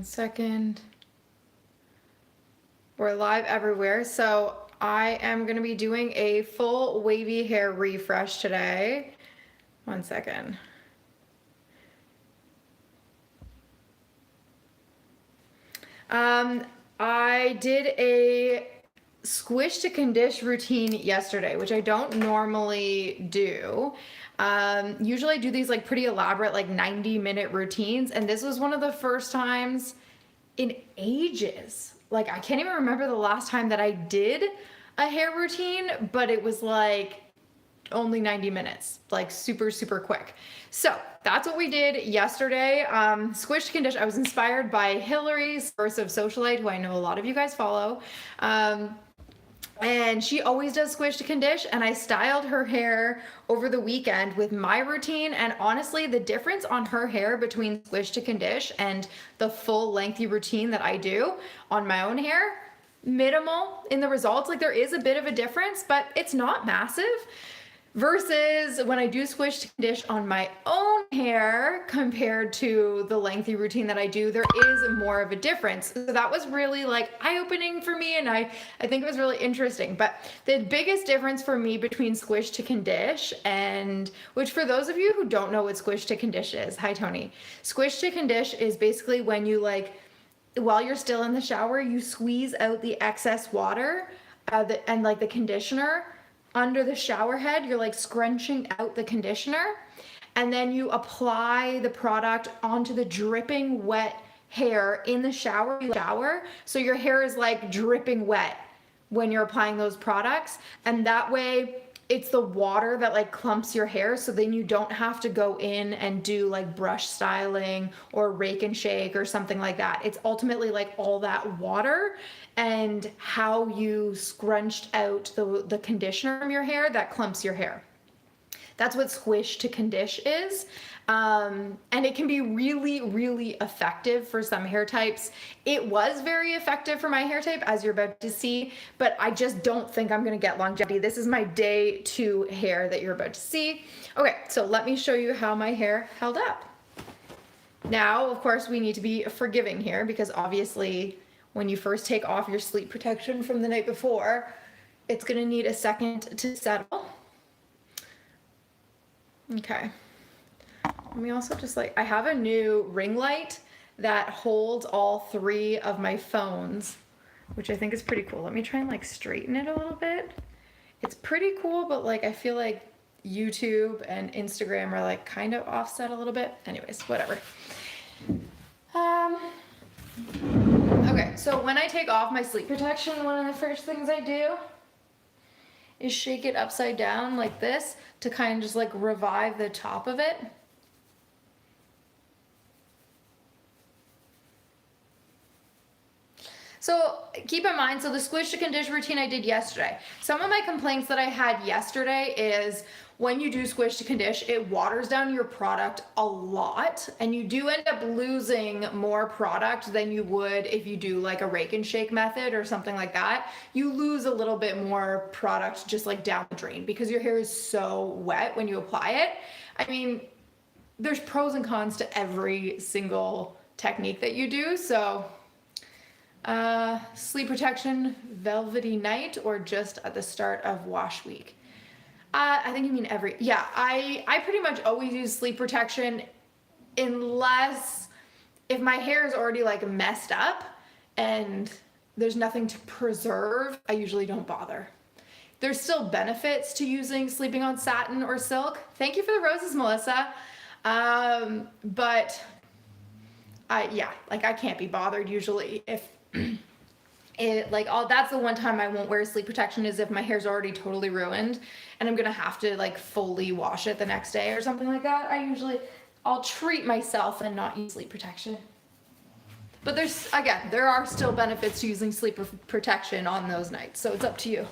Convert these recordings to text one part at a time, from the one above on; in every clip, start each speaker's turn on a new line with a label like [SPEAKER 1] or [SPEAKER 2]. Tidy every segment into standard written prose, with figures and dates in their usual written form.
[SPEAKER 1] Second. We're live everywhere. So I am going to be doing a full wavy hair refresh today. 1 second. I did a squish to condition routine yesterday, which I don't normally do. Usually I do these like pretty elaborate, like 90-minute routines, and this was one of the first times in ages. Like I can't even remember the last time that I did a hair routine, but it was like only 90 minutes, like super, super quick. So that's what we did yesterday. Squish to condition. I was inspired by Hillary's Verse of Socialite, who I know a lot of you guys follow. And she always does squish to condition, and I styled her hair over the weekend with my routine, and honestly the difference on her hair between squish to condition and the full lengthy routine that I do on my own hair, minimal in the results. Like there is a bit of a difference, but it's not massive. Versus when I do squish to condition on my own hair compared to the lengthy routine that I do, there is more of a difference. So that was really like eye-opening for me, and I think it was really interesting. But the biggest difference for me between squish to condition and, which for those of you who don't know what squish to condition is, hi Tony. Squish to condition is basically when you while you're still in the shower, you squeeze out the excess water and like the conditioner under the shower head. You're like scrunching out the conditioner, and then you apply the product onto the dripping wet hair in the shower. So your hair is like dripping wet when you're applying those products, and that way it's the water that like clumps your hair, so then you don't have to go in and do like brush styling or rake and shake or something like that. It's ultimately like all that water and how you scrunched out the conditioner from your hair that clumps your hair. That's what squish to condition is. And it can be really, really effective for some hair types. It was very effective for my hair type, as you're about to see, but I just don't think I'm gonna get longevity. This is my day 2 hair that you're about to see. Okay, so let me show you how my hair held up. Now, of course, we need to be forgiving here because obviously when you first take off your sleep protection from the night before, it's gonna need a second to settle. Okay. Let me also just I have a new ring light that holds all 3 of my phones, which I think is pretty cool. Let me try and straighten it a little bit. It's pretty cool, but I feel like YouTube and Instagram are kind of offset a little bit. Anyways, whatever. Okay, so when I take off my sleep protection, one of the first things I do is shake it upside down like this to kind of just revive the top of it. So keep in mind, so the squish to condition routine I did yesterday. Some of my complaints that I had yesterday is when you do squish to condition, it waters down your product a lot, and you do end up losing more product than you would if you do a rake and shake method or something like that. You lose a little bit more product just down the drain because your hair is so wet when you apply it. I mean, there's pros and cons to every single technique that you do. So sleep protection, velvety night, or just at the start of wash week? I think you mean I pretty much always use sleep protection unless if my hair is already messed up and there's nothing to preserve, I usually don't bother. There's still benefits to sleeping on satin or silk. Thank you for the roses, Melissa. But I can't be bothered usually if that's the one time I won't wear sleep protection is if my hair's already totally ruined and I'm gonna have to fully wash it the next day or something like that. I'll treat myself and not use sleep protection. But there are still benefits to using sleep protection on those nights, so it's up to you.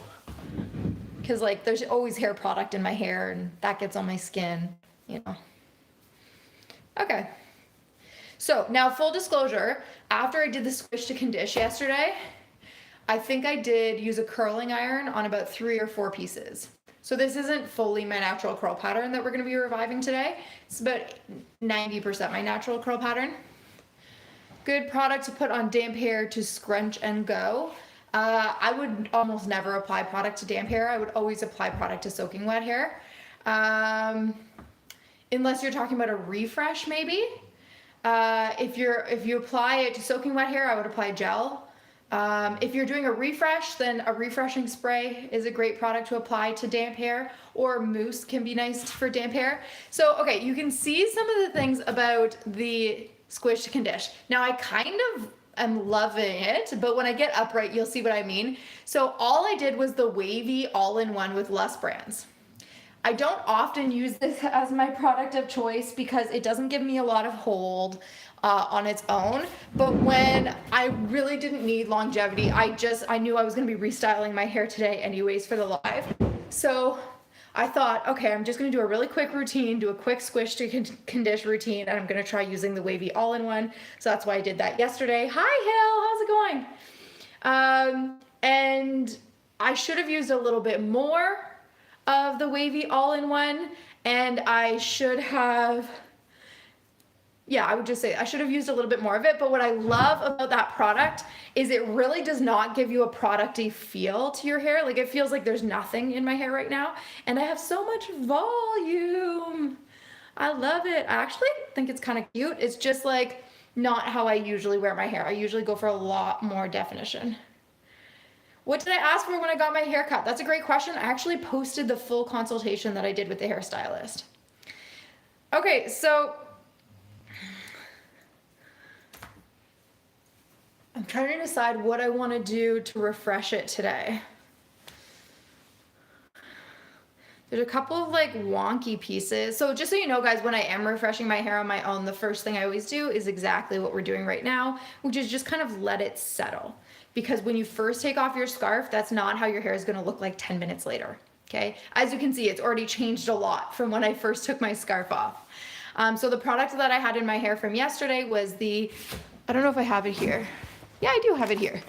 [SPEAKER 1] Because there's always hair product in my hair and that gets on my skin, Okay. So now, full disclosure, after I did the squish to condition yesterday, I think I did use a curling iron on about 3 or 4 pieces. So this isn't fully my natural curl pattern that we're going to be reviving today. It's about 90% my natural curl pattern. Good product to put on damp hair to scrunch and go. I would almost never apply product to damp hair. I would always apply product to soaking wet hair. Unless you're talking about a refresh maybe. If you apply it to soaking wet hair, I would apply gel. If you're doing a refresh, then a refreshing spray is a great product to apply to damp hair, or mousse can be nice for damp hair. So, okay, you can see some of the things about the Squish to Condish. Now, I kind of am loving it, but when I get upright, you'll see what I mean. So all I did was the Wavy all-in-one with less brands. I don't often use this as my product of choice because it doesn't give me a lot of hold on its own. But when I really didn't need longevity, I knew I was going to be restyling my hair today anyways for the live. So I thought, okay, I'm just going to do a really quick routine, do a quick Squish to Condish routine, and I'm going to try using the Wavy all-in-one. So that's why I did that yesterday. Hi, Hill, how's it going? And I should have used a little bit more of the Wavy all-in-one, and I should have, I would just say I should have used a little bit more of it. But what I love about that product is it really does not give you a producty feel to your hair. Like, it feels like there's nothing in my hair right now, and I have so much volume. I love it. I actually think it's kind of cute. It's just like not how I usually wear my hair. I usually go for a lot more definition. What did I ask for when I got my hair cut? That's a great question. I actually posted the full consultation that I did with the hairstylist. Okay, so I'm trying to decide what I want to do to refresh it today. There's a couple of like wonky pieces. So just so you know, guys, when I am refreshing my hair on my own, the first thing I always do is exactly what we're doing right now, which is just kind of let it settle. Because when you first take off your scarf, that's not how your hair is going to look like 10 minutes later. Okay. As you can see, it's already changed a lot from when I first took my scarf off. So the product that I had in my hair from yesterday was I don't know if I have it here. Yeah, I do have it here.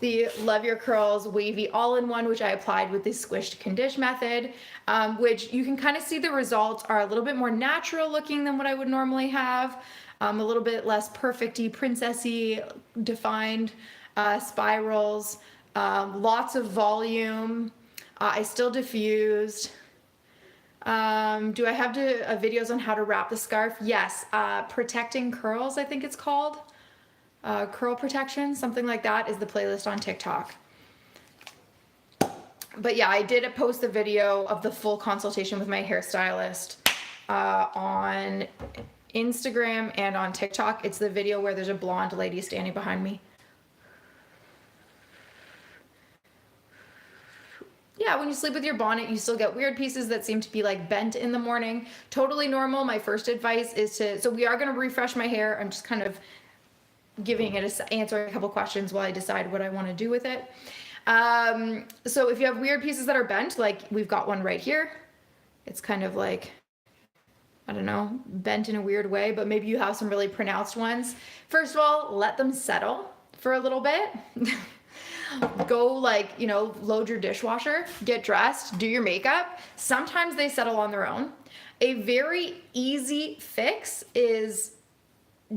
[SPEAKER 1] The Love Your Curls Wavy all-in-one, which I applied with the Squish to Condish method, which you can kind of see the results are a little bit more natural looking than what I would normally have. A little bit less perfecty, princessy, defined spirals, lots of volume. I still diffused. Do I have videos on how to wrap the scarf? Yes. Protecting Curls, I think it's called. Curl protection, something like that is the playlist on TikTok. But yeah, I did post the video of the full consultation with my hairstylist on Instagram and on TikTok. It's the video where there's a blonde lady standing behind me. Yeah, when you sleep with your bonnet, you still get weird pieces that seem to be like bent in the morning. Totally normal. My first advice is so we are going to refresh my hair. I'm just kind of answering a couple questions while I decide what I want to do with it. So if you have weird pieces that are bent, like we've got one right here, it's kind of like, I don't know, bent in a weird way, but maybe you have some really pronounced ones. First of all, let them settle for a little bit. Go load your dishwasher, get dressed, do your makeup. Sometimes they settle on their own. A very easy fix is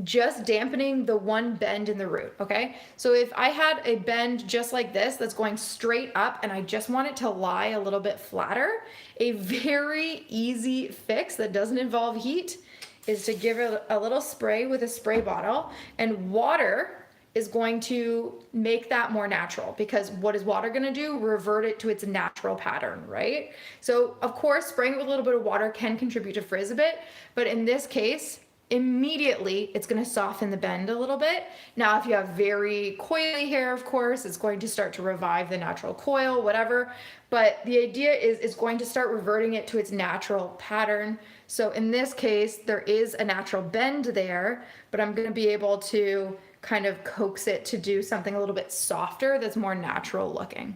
[SPEAKER 1] just dampening the one bend in the root, okay? So if I had a bend just like this that's going straight up and I just want it to lie a little bit flatter, a very easy fix that doesn't involve heat is to give it a little spray with a spray bottle, and water is going to make that more natural, because what is water going to do? Revert it to its natural pattern, right? So of course, spraying it with a little bit of water can contribute to frizz a bit, but in this case, immediately it's going to soften the bend a little bit. Now, if you have very coily hair, of course, it's going to start to revive the natural coil, whatever. But the idea is it's going to start reverting it to its natural pattern. So in this case, there is a natural bend there, but I'm going to be able to kind of coax it to do something a little bit softer that's more natural looking.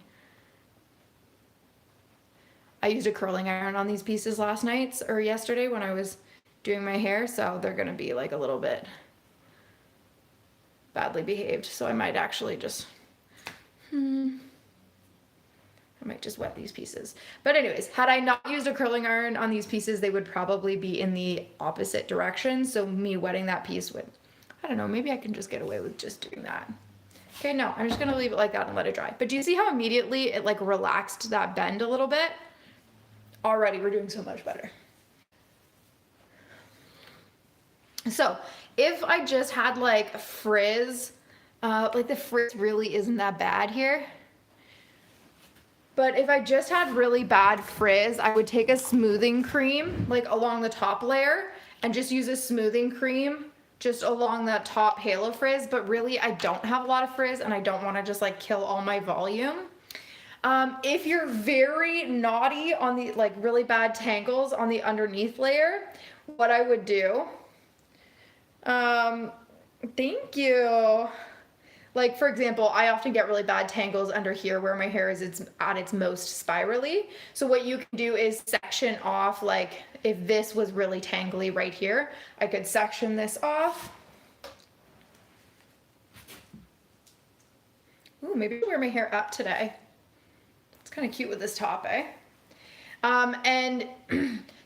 [SPEAKER 1] I used a curling iron on these pieces yesterday when I was doing my hair, so they're gonna be like a little bit badly behaved. So I might actually just, I might just wet these pieces. But anyways, had I not used a curling iron on these pieces, they would probably be in the opposite direction. So me wetting that piece would I don't know, maybe I can just get away with just doing that. Okay, no, I'm just gonna leave it like that and let it dry. But do you see how immediately it like relaxed that bend a little bit? Already we're doing so much better. So if I just had like frizz, like the frizz really isn't that bad here. But if I just had really bad frizz, I would take a smoothing cream like along the top layer and just use a smoothing cream just along that top halo frizz. But really I don't have a lot of frizz and I don't want to just like kill all my volume. If you're very naughty on the like really bad tangles on the underneath layer, what I would do, thank you. Like for example, I often get really bad tangles under here where my hair is at its most spirally. So what you can do is section off, like if this was really tangly right here, I could section this off. Ooh, maybe I'll wear my hair up today. It's kind of cute with this top, eh? And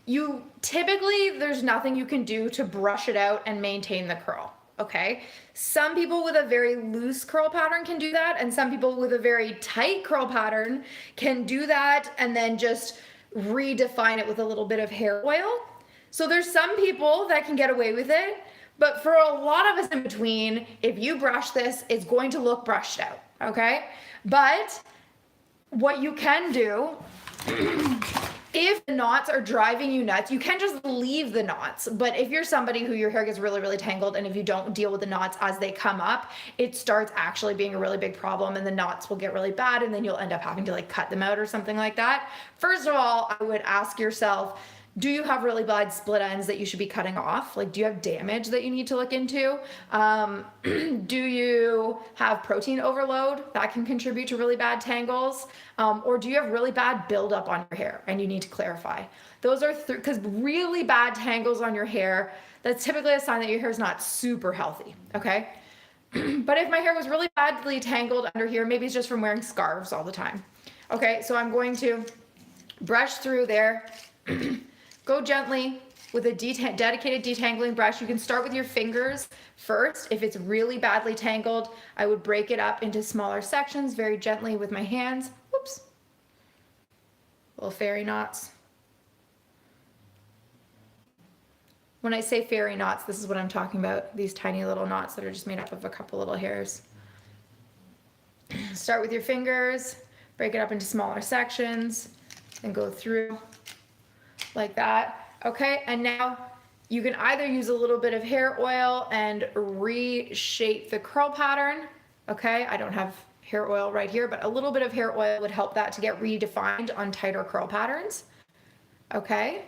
[SPEAKER 1] you typically, there's nothing you can do to brush it out and maintain the curl. Okay, some people with a very loose curl pattern can do that, and some people with a very tight curl pattern can do that and then just redefine it with a little bit of hair oil. So there's some people that can get away with it, but for a lot of us in between, if you brush this, it's going to look brushed out, okay? But what you can do, if the knots are driving you nuts, you can just leave the knots. But if you're somebody who your hair gets really, really tangled, and if you don't deal with the knots as they come up, it starts actually being a really big problem, and the knots will get really bad, and then you'll end up having to like cut them out or something like that. First of all, I would ask yourself, do you have really bad split ends that you should be cutting off? Like, do you have damage that you need to look into? Do you have protein overload that can contribute to really bad tangles? Or do you have really bad buildup on your hair and you need to clarify? Those are because really bad tangles on your hair, that's typically a sign that your hair is not super healthy, okay? But if my hair was really badly tangled under here, maybe it's just from wearing scarves all the time. Okay, so I'm going to brush through there. Go gently with a dedicated detangling brush. You can start with your fingers first. If it's really badly tangled, I would break it up into smaller sections very gently with my hands. Whoops. Little fairy knots. When I say fairy knots, this is what I'm talking about. These tiny little knots that are just made up of a couple little hairs. Start with your fingers, break it up into smaller sections, and go through like that. Okay, and now you can either use a little bit of hair oil and reshape the curl pattern. Okay, I don't have hair oil right here, but a little bit of hair oil would help that to get redefined on tighter curl patterns. Okay,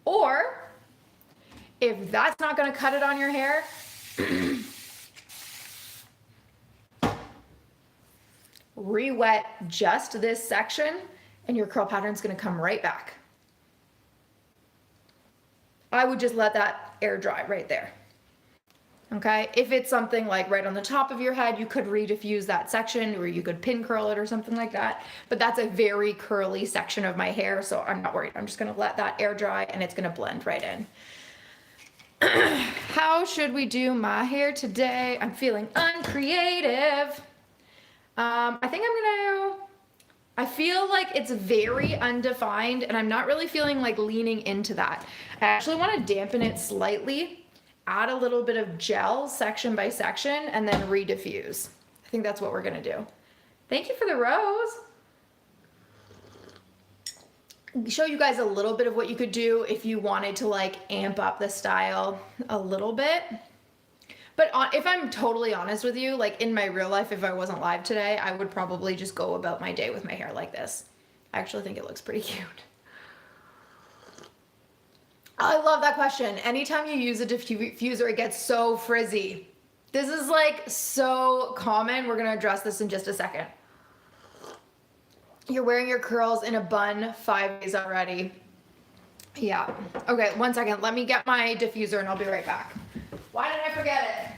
[SPEAKER 1] or if that's not going to cut it on your hair, re-wet just this section and your curl pattern is going to come right back. I would just let that air dry right there. Okay, if it's something like right on the top of your head, you could re-diffuse that section, or you could pin curl it or something like that. But that's a very curly section of my hair, so I'm not worried. I'm just gonna let that air dry and it's gonna blend right in. How should we do my hair today? I'm feeling uncreative. I feel like it's very undefined and I'm not really feeling like leaning into that. I actually want to dampen it slightly, add a little bit of gel section by section, and then re-diffuse. I think that's what we're going to do. Thank you for the rose. Show you guys a little bit of what you could do if you wanted to like amp up the style a little bit. But if I'm totally honest with you, like in my real life, if I wasn't live today, I would probably just go about my day with my hair like this. I actually think it looks pretty cute. I love that question. Anytime you use a diffuser, it gets so frizzy. This is like so common. We're gonna address this in just a second. You're wearing your curls in a bun 5 days already. Yeah. Okay, 1 second. Let me get my diffuser and I'll be right back. Why did I forget it?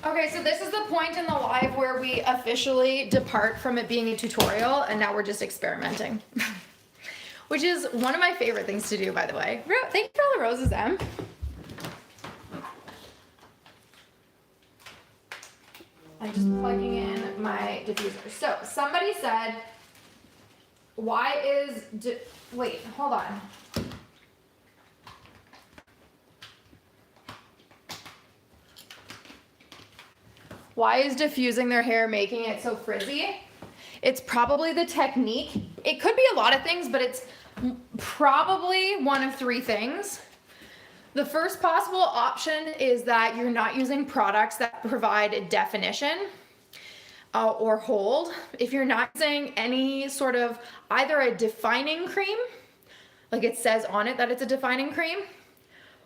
[SPEAKER 1] Okay, so this is the point in the live where we officially depart from it being a tutorial and now we're just experimenting. Which is one of my favorite things to do, by the way. Thank you for all the roses, Em. I'm just plugging in my diffuser. So somebody said, wait, hold on. Why is diffusing their hair making it so frizzy? It's probably the technique. It could be a lot of things, but it's probably one of three things. The first possible option is that you're not using products that provide definition or hold. If you're not using any sort of either a defining cream, like it says on it that it's a defining cream,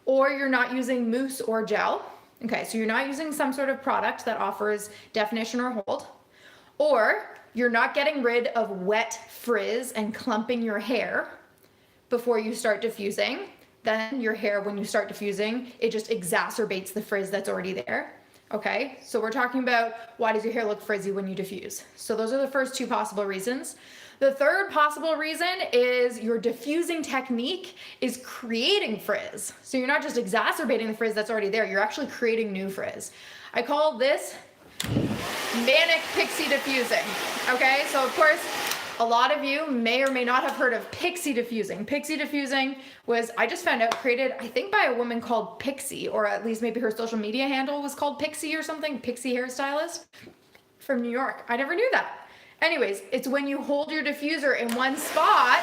[SPEAKER 1] or you're not using mousse or gel. Okay, so you're not using some sort of product that offers definition or hold, or you're not getting rid of wet frizz and clumping your hair before you start diffusing. Then your hair, when you start diffusing, it just exacerbates the frizz that's already there. Okay, so we're talking about why does your hair look frizzy when you diffuse? So those are the first two possible reasons. The third possible reason is your diffusing technique is creating frizz. So you're not just exacerbating the frizz that's already there, you're actually creating new frizz. I call this manic pixie diffusing. Okay, so of course, a lot of you may or may not have heard of pixie diffusing. Pixie diffusing was, I just found out, created, I think, by a woman called Pixie, or at least maybe her social media handle was called Pixie or something, Pixie hairstylist from New York. I never knew that. Anyways, it's when you hold your diffuser in one spot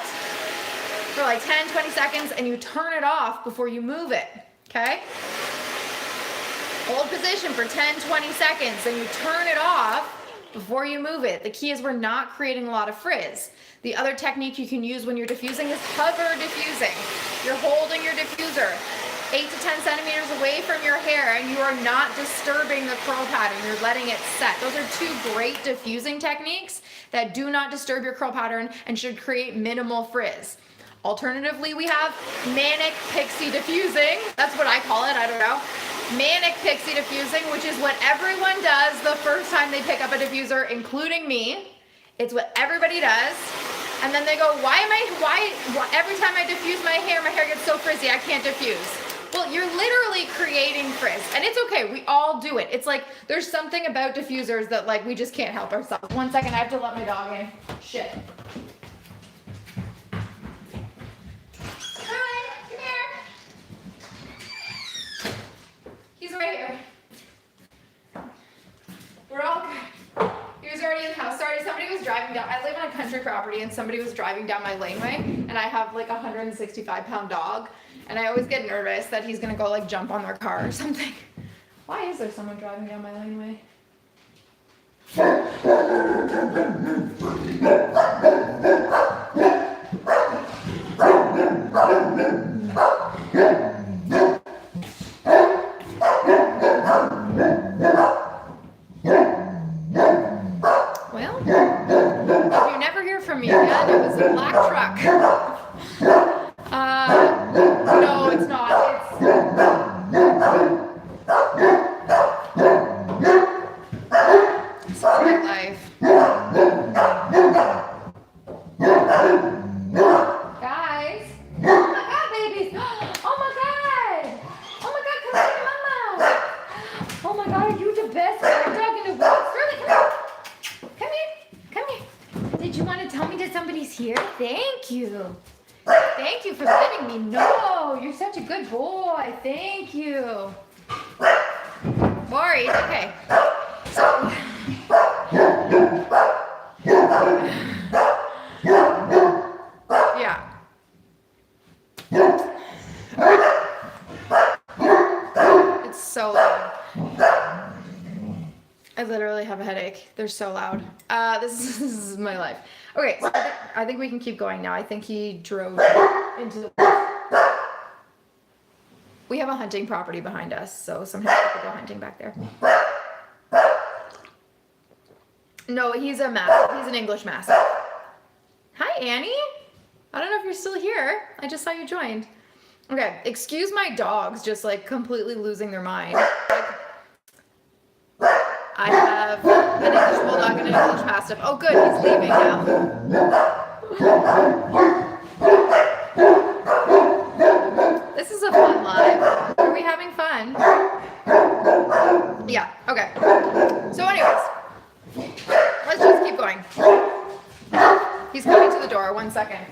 [SPEAKER 1] for like 10, 20 seconds and you turn it off before you move it, okay? Hold position for 10, 20 seconds, then you turn it off before you move it. The key is we're not creating a lot of frizz. The other technique you can use when you're diffusing is hover diffusing. You're holding your diffuser 8 to 10 centimeters away from your hair and you are not disturbing the curl pattern. You're letting it set. Those are two great diffusing techniques that do not disturb your curl pattern and should create minimal frizz. Alternatively, we have manic pixie diffusing. That's what I call it, I don't know. Manic pixie diffusing, which is what everyone does the first time they pick up a diffuser, including me. It's what everybody does. And then they go, why every time I diffuse my hair gets so frizzy, I can't diffuse. Well, you're literally creating frizz, and it's okay, we all do it. It's like, there's something about diffusers that like, we just can't help ourselves. 1 second, I have to let my dog in. Shit. Hi, come here. He's right here. We're all good. He was already in the house. Sorry, somebody was driving down. I live on a country property and somebody was driving down my laneway and I have like a 165-pound dog and I always get nervous that he's gonna go like jump on their car or something. Why is there someone driving down my laneway? Well, if you never hear from me again, it was a black truck. No, it's not. It's my life. Guys. Oh my God, babies. Oh my God. Oh my God, come here, mama. Oh my God, are you the best dog in the world? Really, come here. Come here. Come here. Did you want to tell me that somebody's here? Thank you. Thank you for letting me know. You're such a good boy. Thank you. Worried. Okay. So. Yeah. It's so loud. I literally have a headache. They're so loud. This is my life. Okay, so I think we can keep going now. I think he drove into the woods. We have a hunting property behind us, so sometimes people go hunting back there. No, he's a mastiff. He's an English mastiff. Hi, Annie. I don't know if you're still here. I just saw you joined. Okay, excuse my dogs just like completely losing their mind. have an English Bulldog and an English Mastiff. Oh good, he's leaving now. This is a fun live. Are we having fun? Yeah, okay. So anyways, let's just keep going. He's coming to the door, 1 second.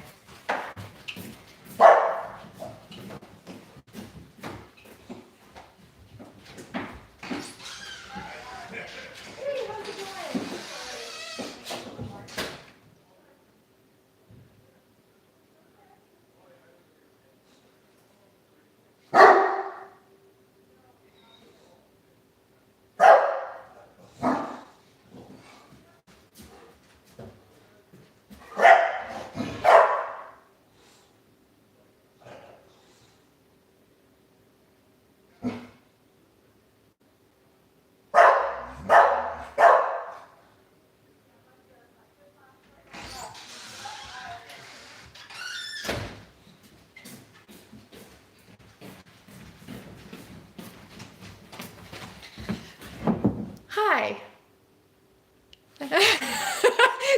[SPEAKER 1] Hi.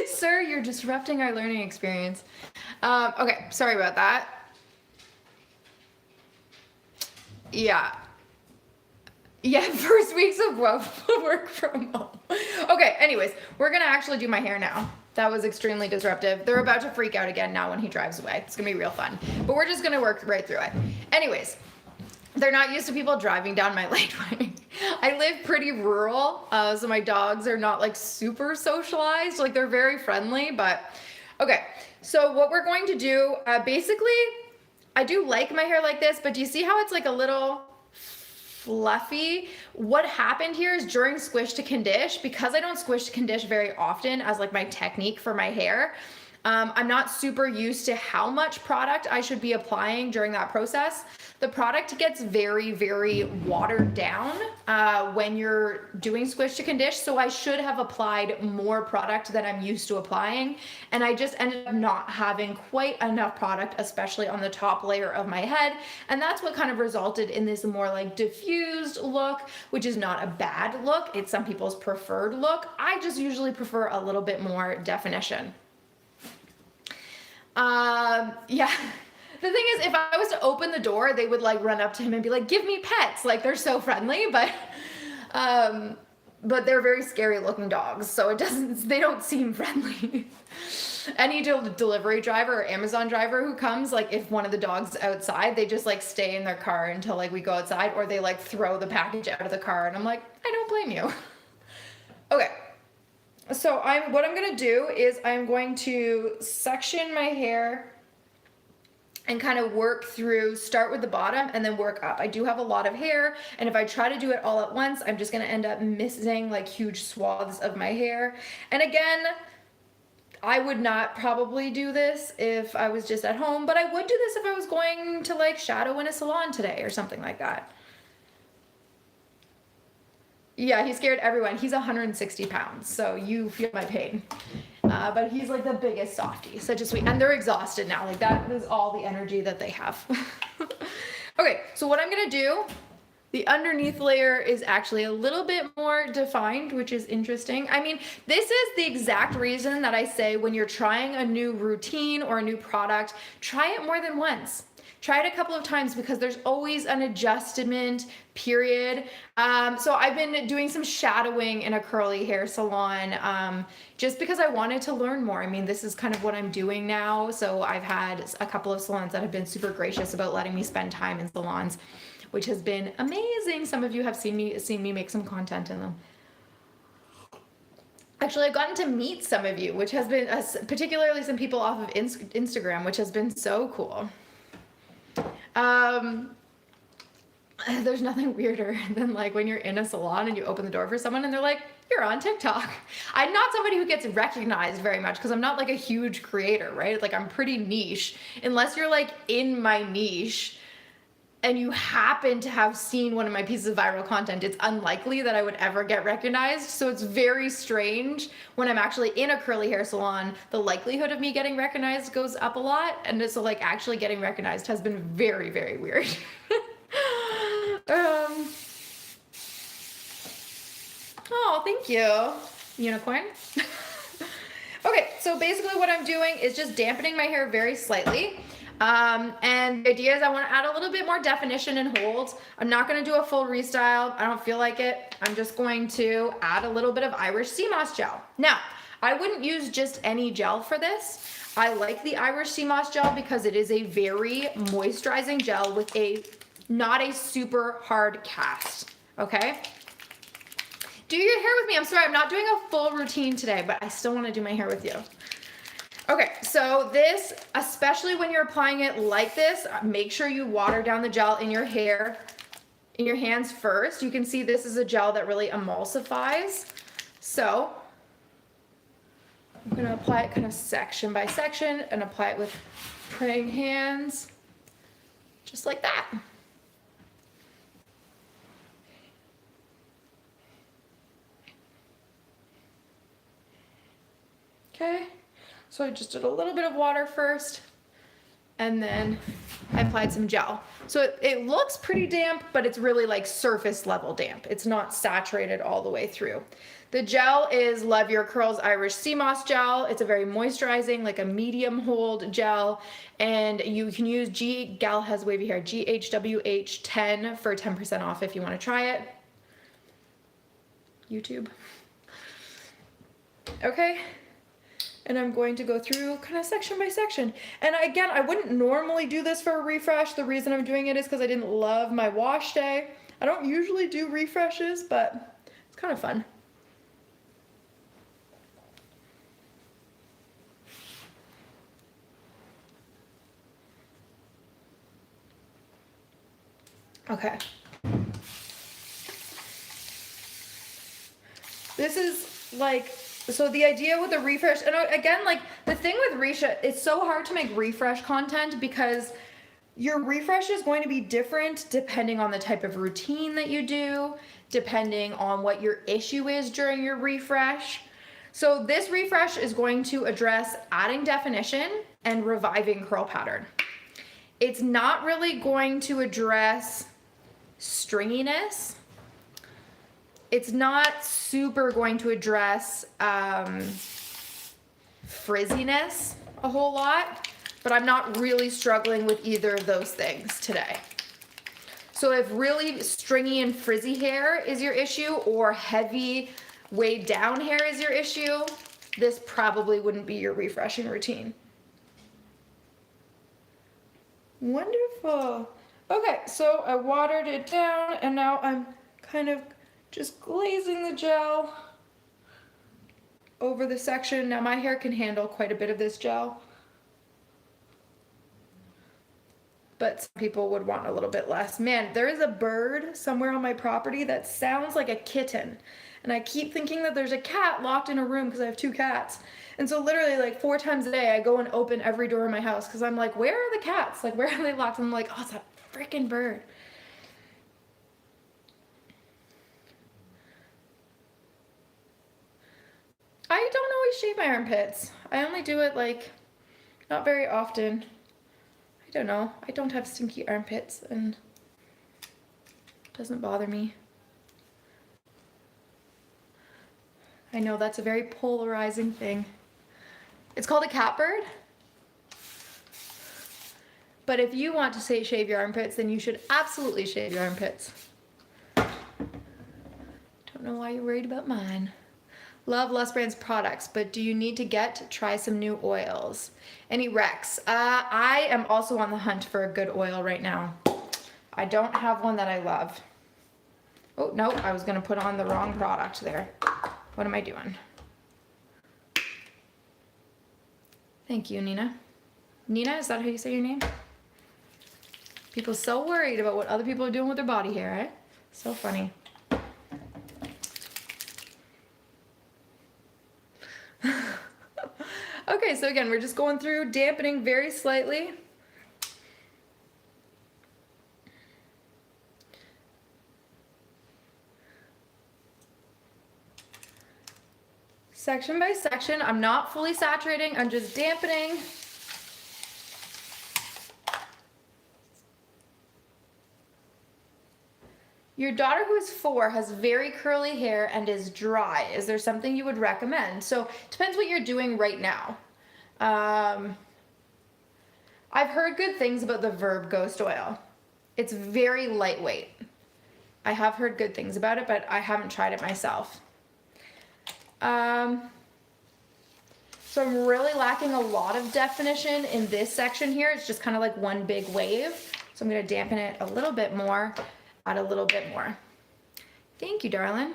[SPEAKER 1] Sir, you're disrupting our learning experience. Okay, sorry about that. Yeah. Yeah, first weeks of work from home. Okay, anyways, we're gonna actually do my hair now. That was extremely disruptive. They're about to freak out again now when he drives away. It's gonna be real fun. But we're just gonna work right through it. Anyways, they're not used to people driving down my laneway. I live pretty rural, so my dogs are not like super socialized. Like they're very friendly, but okay. So what we're going to do, basically, I do like my hair like this, but do you see how it's like a little fluffy? What happened here is during squish to condish, because I don't squish to condish very often as like my technique for my hair, I'm not super used to how much product I should be applying during that process. The product gets very, very watered down when you're doing squish to condish, so I should have applied more product than I'm used to applying, and I just ended up not having quite enough product, especially on the top layer of my head, and that's what kind of resulted in this more like diffused look, which is not a bad look. It's some people's preferred look. I just usually prefer a little bit more definition. Yeah. The thing is, if I was to open the door, they would like run up to him and be like, give me pets. Like they're so friendly, but they're very scary looking dogs. So they don't seem friendly. Any delivery driver or Amazon driver who comes, like if one of the dogs is outside, they just like stay in their car until like we go outside, or they like throw the package out of the car. And I'm like, I don't blame you. Okay. So what I'm going to do is I'm going to section my hair and kind of work through, start with the bottom and then work up. I do have a lot of hair, and if I try to do it all at once, I'm just gonna end up missing like huge swaths of my hair. And again, I would not probably do this if I was just at home, but I would do this if I was going to like shadow in a salon today or something like that. Yeah, he scared everyone. He's 160 pounds, so you feel my pain. But he's like the biggest softie, such a sweet, and they're exhausted now. Like that is all the energy that they have. Okay, so what I'm gonna do, the underneath layer is actually a little bit more defined, which is interesting. I mean, this is the exact reason that I say when you're trying a new routine or a new product, try it more than once. Try it a couple of times because there's always an adjustment period. So I've been doing some shadowing in a curly hair salon just because I wanted to learn more. I mean, this is kind of what I'm doing now. So I've had a couple of salons that have been super gracious about letting me spend time in salons, which has been amazing. Some of you have seen me make some content in them. Actually, I've gotten to meet some of you, which has been, particularly some people off of Instagram, which has been so cool. There's nothing weirder than like when you're in a salon and you open the door for someone and they're like, you're on TikTok. I'm not somebody who gets recognized very much because I'm not like a huge creator, right? Like I'm pretty niche. Unless you're like in my niche and you happen to have seen one of my pieces of viral content, it's unlikely that I would ever get recognized. So it's very strange when I'm actually in a curly hair salon, the likelihood of me getting recognized goes up a lot. And so like actually getting recognized has been very, very weird. Oh, thank you, unicorn. Okay, so basically what I'm doing is just dampening my hair very slightly. And the idea is I want to add a little bit more definition and hold. I'm not going to do a full restyle. I don't feel like it. I'm just going to add a little bit of Irish sea moss gel. Now, I wouldn't use just any gel for this. I like the Irish sea moss gel because it is a very moisturizing gel with not a super hard cast, okay? Do your hair with me. I'm sorry, I'm not doing a full routine today, but I still want to do my hair with you. Okay, so this, especially when you're applying it like this, make sure you water down the gel in your hair, in your hands first. You can see this is a gel that really emulsifies. So I'm gonna apply it kind of section by section and apply it with praying hands, just like that. Okay, so I just did a little bit of water first, and then I applied some gel. So it looks pretty damp, but it's really like surface level damp. It's not saturated all the way through. The gel is Love Your Curls Irish Sea Moss Gel. It's a very moisturizing, like a medium hold gel, and you can use Gal has wavy hair, GHWH10 for 10% off if you want to try it. YouTube. Okay. And I'm going to go through kind of section by section. And again, I wouldn't normally do this for a refresh. The reason I'm doing it is because I didn't love my wash day. I don't usually do refreshes, but it's kind of fun. Okay. This is like, so the idea with the refresh, and again, like the thing with refresh, it's so hard to make refresh content because your refresh is going to be different depending on the type of routine that you do, depending on what your issue is during your refresh. So this refresh is going to address adding definition and reviving curl pattern. It's not really going to address stringiness. It's not super going to address frizziness a whole lot, but I'm not really struggling with either of those things today. So if really stringy and frizzy hair is your issue, or heavy weighed down hair is your issue, this probably wouldn't be your refreshing routine. Wonderful. Okay, so I watered it down and now I'm kind of just glazing the gel over the section. Now my hair can handle quite a bit of this gel, but some people would want a little bit less. Man, there is a bird somewhere on my property that sounds like a kitten. And I keep thinking that there's a cat locked in a room because I have 2 cats. And so literally like 4 times a day I go and open every door in my house because I'm like, where are the cats? Like, where are they locked? And I'm like, oh, it's that freaking bird. I don't always shave my armpits. I only do it like not very often. I don't know. I don't have stinky armpits and it doesn't bother me. I know that's a very polarizing thing. It's called a catbird. But if you want to say shave your armpits, then you should absolutely shave your armpits. Don't know why you're worried about mine. Love Les Brand's products, but do you need to try some new oils? Any recs? I am also on the hunt for a good oil right now. I don't have one that I love. Oh, no, I was gonna put on the wrong product there. What am I doing? Thank you, Nina. Nina, is that how you say your name? People so worried about what other people are doing with their body hair, eh? So funny. Okay, so again, we're just going through dampening very slightly. Section by section, I'm not fully saturating, I'm just dampening. Your daughter who is 4 has very curly hair and is dry. Is there something you would recommend? So it depends what you're doing right now. I've heard good things about the Verb Ghost Oil. It's very lightweight. I have heard good things about it, but I haven't tried it myself. So I'm really lacking a lot of definition in this section here. It's just kind of like one big wave. So I'm gonna dampen it a little bit more, add a little bit more. Thank you, darling.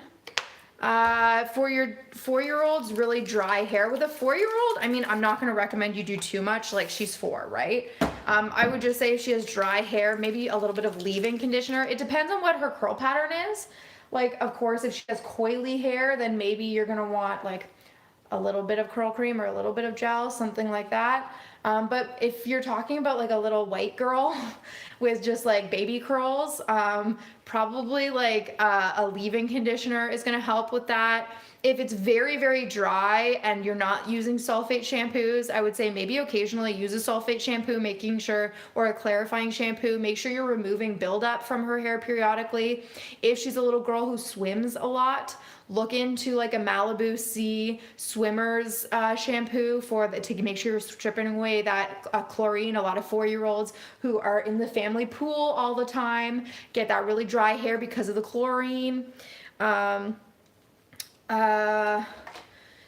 [SPEAKER 1] For your 4-year-old's really dry hair, with a 4-year-old, I mean, I'm not gonna recommend you do too much, like she's 4, right? I would just say if she has dry hair, maybe a little bit of leave-in conditioner. It depends on what her curl pattern is. Like, of course, if she has coily hair, then maybe you're gonna want like a little bit of curl cream or a little bit of gel, something like that. But if you're talking about like a little white girl with just like baby curls, probably like a leave-in conditioner is gonna help with that. If it's very, very dry and you're not using sulfate shampoos, I would say maybe occasionally use a sulfate shampoo, making sure, or a clarifying shampoo, make sure you're removing buildup from her hair periodically. If she's a little girl who swims a lot, look into like a Malibu Sea swimmer's shampoo to make sure you're stripping away that chlorine. A lot of 4-year-olds who are in the family pool all the time get that really dry hair because of the chlorine.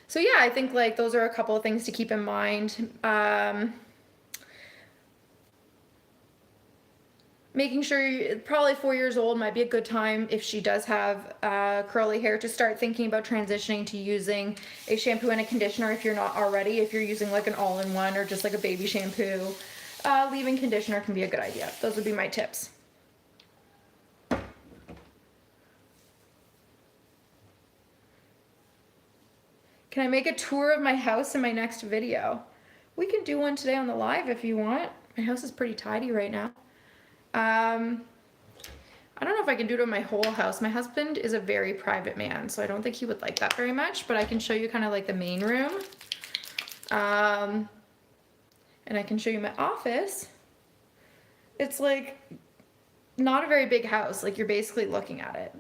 [SPEAKER 1] So yeah, I think like those are a couple of things to keep in mind. Making sure probably 4 years old might be a good time if she does have curly hair to start thinking about transitioning to using a shampoo and a conditioner if you're not already. If you're using like an all-in-one or just like a baby shampoo, leave-in conditioner can be a good idea. Those would be my tips. Can I make a tour of my house in my next video? We can do one today on the live if you want. My house is pretty tidy right now. I don't know if I can do it on my whole house. My husband is a very private man, so I don't think he would like that very much, but I can show you kind of like the main room. And I can show you my office. It's like not a very big house. Like you're basically looking at it.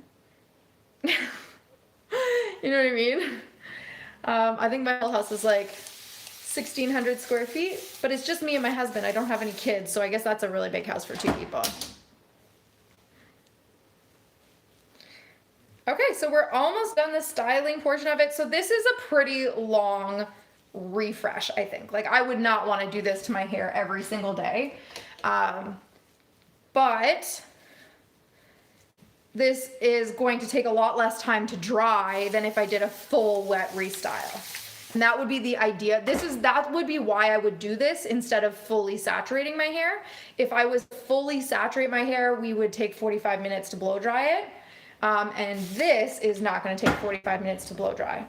[SPEAKER 1] You know what I mean? I think my whole house is like 1,600 square feet, but it's just me and my husband. I don't have any kids, so I guess that's a really big house for 2 people. Okay, so we're almost done the styling portion of it. So this is a pretty long refresh, I think. Like I would not want to do this to my hair every single day. But this is going to take a lot less time to dry than if I did a full wet restyle. And that would be the idea. That would be why I would do this instead of fully saturating my hair. If I was fully saturate my hair, we would take 45 minutes to blow dry it. And this is not going to take 45 minutes to blow dry.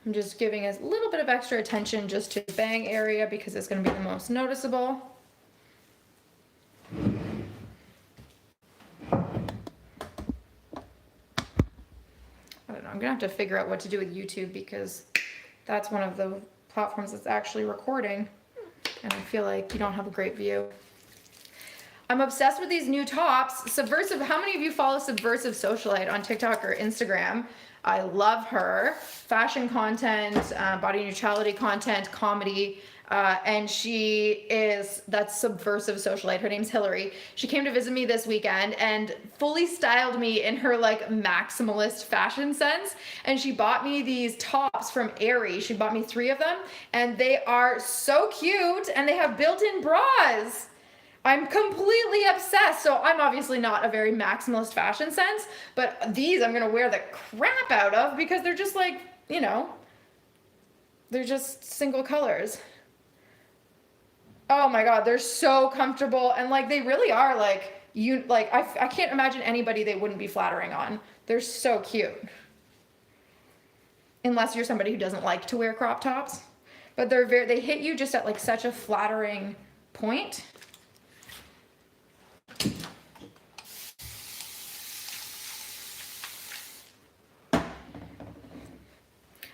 [SPEAKER 1] I'm just giving a little bit of extra attention just to the bang area because it's going to be the most noticeable. I don't know, I'm gonna have to figure out what to do with YouTube because that's one of the platforms that's actually recording and I feel like you don't have a great view. I'm obsessed with these new tops. Subversive, how many of you follow Subversive Socialite on TikTok or Instagram? I love her. Fashion content, body neutrality content, comedy, and that's Subversive Socialite. Her name's Hillary. She came to visit me this weekend and fully styled me in her like maximalist fashion sense. And she bought me these tops from Aerie. She bought me 3 of them and they are so cute and they have built-in bras. I'm completely obsessed. So I'm obviously not a very maximalist fashion sense, but these I'm gonna wear the crap out of because they're just like, you know, they're just single colors. Oh my God, they're so comfortable. And like, they really are like, I can't imagine anybody they wouldn't be flattering on. They're so cute. Unless you're somebody who doesn't like to wear crop tops, but they hit you just at like such a flattering point.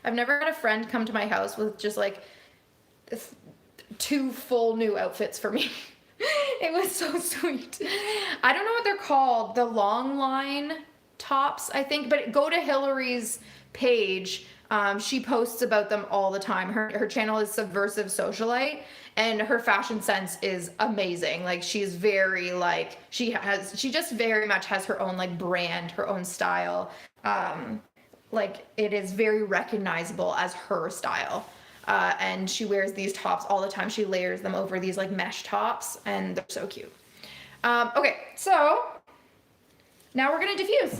[SPEAKER 1] I've never had a friend come to my house with just like 2 full new outfits for me. It was so sweet. I don't know what they're called, the long line tops, I think, but go to Hillary's page. She posts about them all the time. Her channel is Subversive Socialite, and her fashion sense is amazing. Like, she's very, like, she just very much has her own, like, brand, her own style. Like, it is very recognizable as her style. And she wears these tops all the time. She layers them over these, like, mesh tops, and they're so cute. Okay, so now we're gonna diffuse.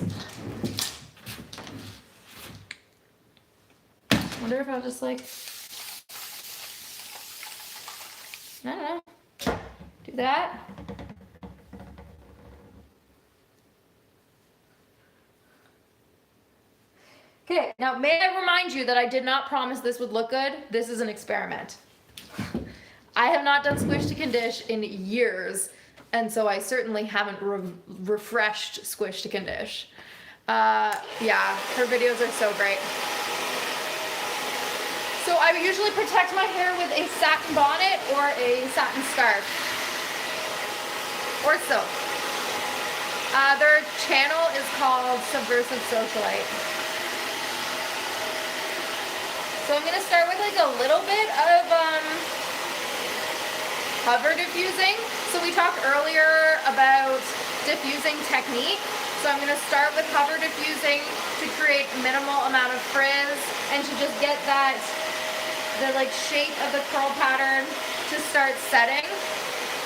[SPEAKER 1] I wonder if I'll just, like, I don't know, do that. Okay, now may I remind you that I did not promise this would look good. This is an experiment. I have not done Squish to Condish in years, and so I certainly haven't refreshed Squish to Condish. Yeah, her videos are so great. So I usually protect my hair with a satin bonnet or a satin scarf. Or silk. Their channel is called Subversive Socialite. So I'm gonna start with, like, a little bit of cover diffusing. So we talked earlier about diffusing technique. So I'm gonna start with cover diffusing to create minimal amount of frizz and to just get the like shape of the curl pattern to start setting.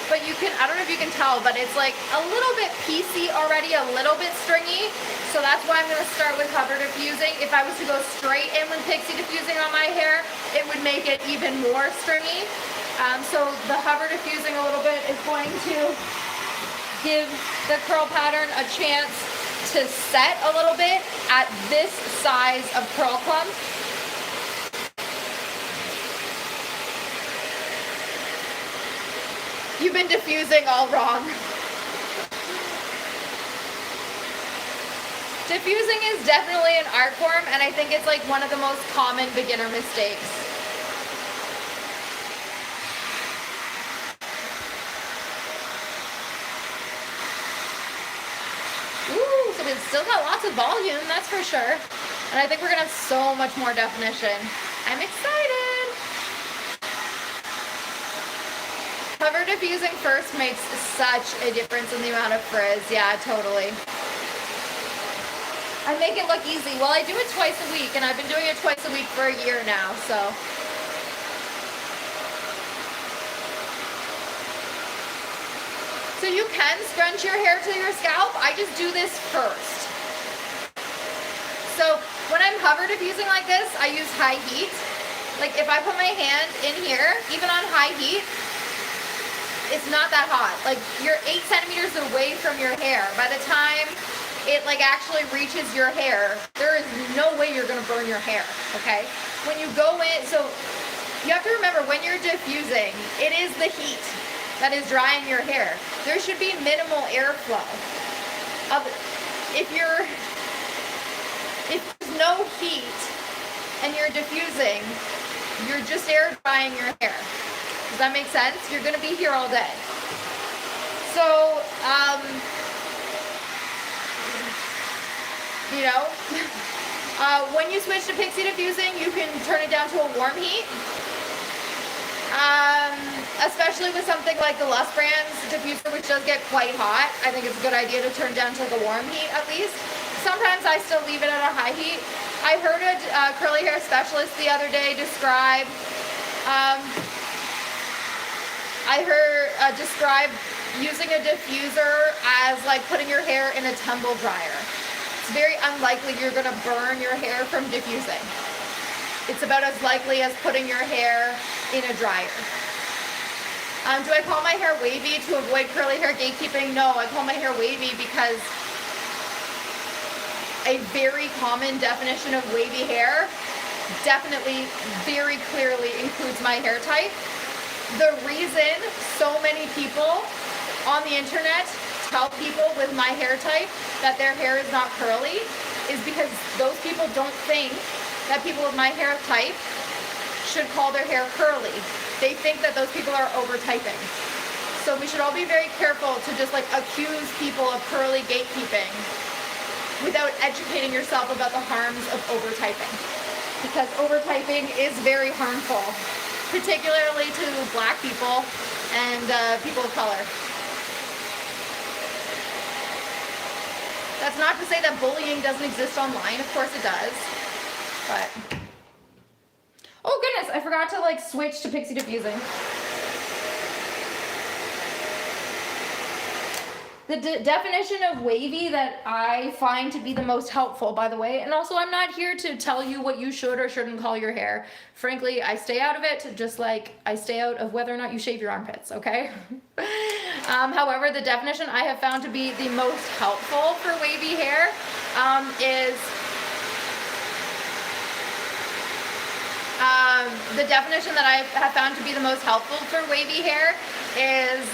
[SPEAKER 1] But you can, I don't know if you can tell, but it's like a little bit piecey already, a little bit stringy. So that's why I'm gonna start with hover diffusing. If I was to go straight in with pixie diffusing on my hair, it would make it even more stringy. So the hover diffusing a little bit is going to give the curl pattern a chance to set a little bit at this size of curl clump. You've been diffusing all wrong. Diffusing is definitely an art form, and I think it's like one of the most common beginner mistakes. Ooh, so it's still got lots of volume, that's for sure. And I think we're gonna have so much more definition. I'm excited. Cover diffusing first makes such a difference in the amount of frizz. Yeah, totally. I make it look easy. Well, I do it twice a week, and I've been doing it twice a week for a year now, so. So you can scrunch your hair to your scalp. I just do this first. So when I'm hover diffusing like this, I use high heat. Like if I put my hand in here, even on high heat, it's not that hot. Like you're 8 centimeters away from your hair. By the time it like actually reaches your hair, there is no way you're gonna burn your hair, okay? When you go in, so you have to remember when you're diffusing, it is the heat that is drying your hair. There should be minimal airflow. If there's no heat and you're diffusing, you're just air drying your hair. Does that make sense? You're gonna be here all day. So, you know, when you switch to pixie diffusing, you can turn it down to a warm heat. Especially with something like the Lust Brands diffuser, which does get quite hot. I think it's a good idea to turn down to like a warm heat at least. Sometimes I still leave it at a high heat. I heard a curly hair specialist the other day describe describe using a diffuser as like putting your hair in a tumble dryer. It's very unlikely you're gonna burn your hair from diffusing. It's about as likely as putting your hair in a dryer. Do I call my hair wavy to avoid curly hair gatekeeping? No, I call my hair wavy because a very common definition of wavy hair definitely very clearly includes my hair type. The reason so many people on the internet tell people with my hair type that their hair is not curly is because those people don't think that people with my hair type should call their hair curly. they think that those people are over typing. So we should all be very careful to just like accuse people of curly gatekeeping without educating yourself about the harms of over typing. Because over typing is very harmful, particularly to Black people and people of color. That's not to say that bullying doesn't exist online. Of course it does. But oh goodness, I forgot to like switch to Pixie Diffusing. The definition of wavy that I find to be the most helpful, by the way, and also I'm not here to tell you what you should or shouldn't call your hair. Frankly, I stay out of it just like I stay out of whether or not you shave your armpits, okay? However, the definition I have found to be the most helpful for wavy hair is the definition that I have found to be the most helpful for wavy hair is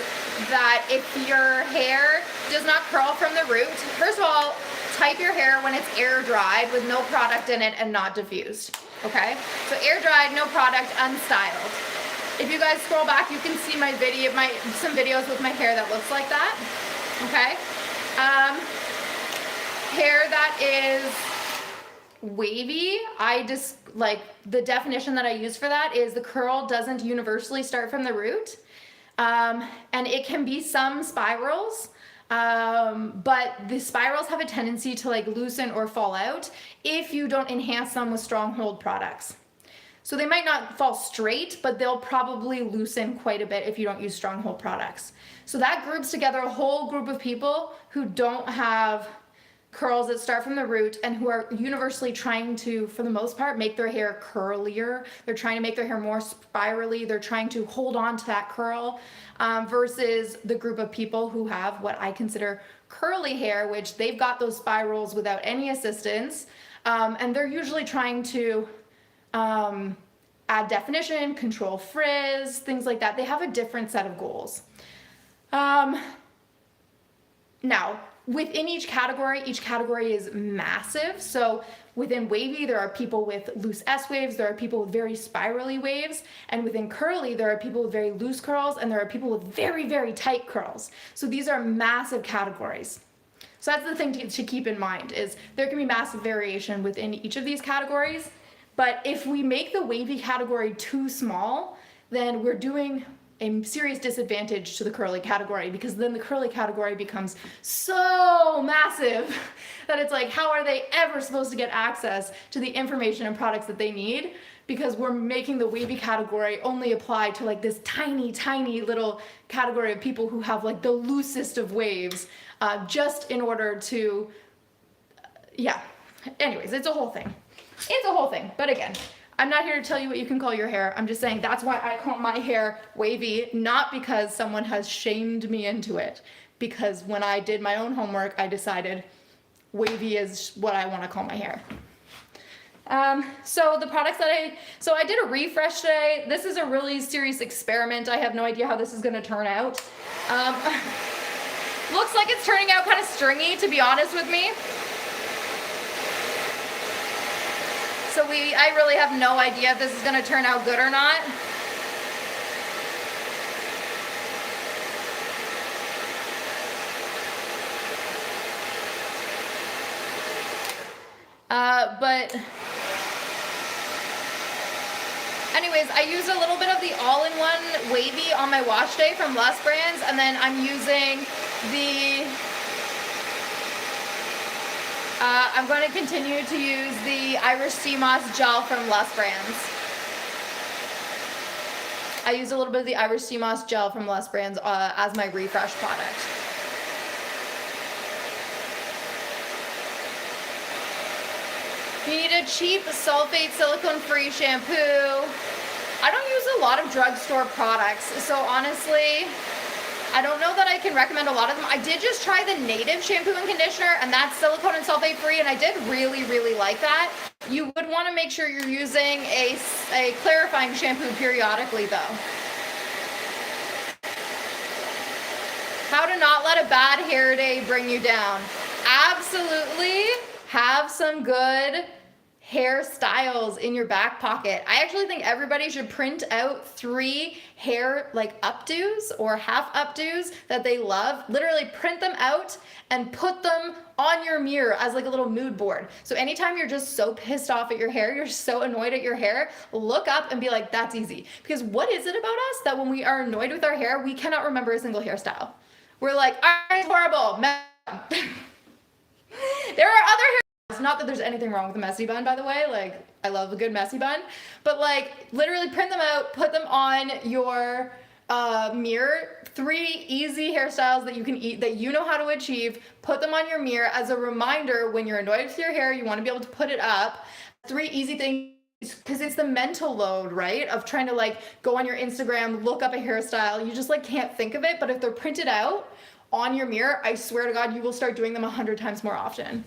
[SPEAKER 1] that if your hair does not curl from the root, first of all, type your hair when it's air dried with no product in it and not diffused, okay? So air dried, no product, unstyled. If you guys scroll back, you can see some videos with my hair that looks like that, okay? Hair that is wavy, the definition that I use for that is the curl doesn't universally start from the root. And it can be some spirals, but the spirals have a tendency to like loosen or fall out if you don't enhance them with strong hold products. So they might not fall straight, but they'll probably loosen quite a bit if you don't use strong hold products. So that groups together a whole group of people who don't have curls that start from the root and who are universally trying to, for the most part, make their hair curlier. They're trying to make their hair more spirally. They're trying to hold on to that curl versus the group of people who have what I consider curly hair, which they've got those spirals without any assistance. And they're usually trying to add definition, control frizz, things like that. They have a different set of goals. Now, within each category is massive. So within wavy, there are people with loose S waves, there are people with very spirally waves, and within curly, there are people with very loose curls, and there are people with very, very tight curls. So these are massive categories. So that's the thing to keep in mind, is there can be massive variation within each of these categories, but if we make the wavy category too small, then we're doing a serious disadvantage to the curly category, because then the curly category becomes so massive that it's like, how are they ever supposed to get access to the information and products that they need? Because we're making the wavy category only apply to like this tiny, tiny little category of people who have like the loosest of waves, just in order to, yeah. Anyways, it's a whole thing. It's a whole thing. But again, I'm not here to tell you what you can call your hair. I'm just saying that's why I call my hair wavy, not because someone has shamed me into it. Because when I did my own homework, I decided wavy is what I want to call my hair. So the products that I did a refresh today. This is a really serious experiment. I have no idea how this is going to turn out. Looks like it's turning out kind of stringy, to be honest with me. So I really have no idea if this is going to turn out good or not. But anyways, I used a little bit of the all-in-one wavy on my wash day from Lust Brands, and then I'm using I'm going to continue to use the Irish Sea Moss gel from Lust Brands. I used a little bit of the Irish Sea Moss gel from Lust Brands as my refresh product. You need a cheap sulfate silicone-free shampoo. I don't use a lot of drugstore products, so honestly, I don't know that I can recommend a lot of them. I did just try the Native shampoo and conditioner, and that's silicone and sulfate free, and I did really, really like that. You would want to make sure you're using a clarifying shampoo periodically, though. How to not let a bad hair day bring you down. Absolutely have some good hairstyles in your back pocket. I actually think everybody should print out 3 hair like updos or half updos that they love. Literally print them out and put them on your mirror as like a little mood board. So anytime you're just so pissed off at your hair, you're so annoyed at your hair, look up and be like, that's easy. Because what is it about us that when we are annoyed with our hair, we cannot remember a single hairstyle? We're like, all right, horrible. There are other hair. It's not that there's anything wrong with a messy bun, by the way. Like, I love a good messy bun. But like, literally print them out, put them on your mirror. 3 easy hairstyles that you can eat, that you know how to achieve. Put them on your mirror as a reminder when you're annoyed with your hair, you want to be able to put it up. 3 easy things, because it's the mental load, right? Of trying to like go on your Instagram, look up a hairstyle. You just like can't think of it. But if they're printed out on your mirror, I swear to God, you will start doing them 100 times more often.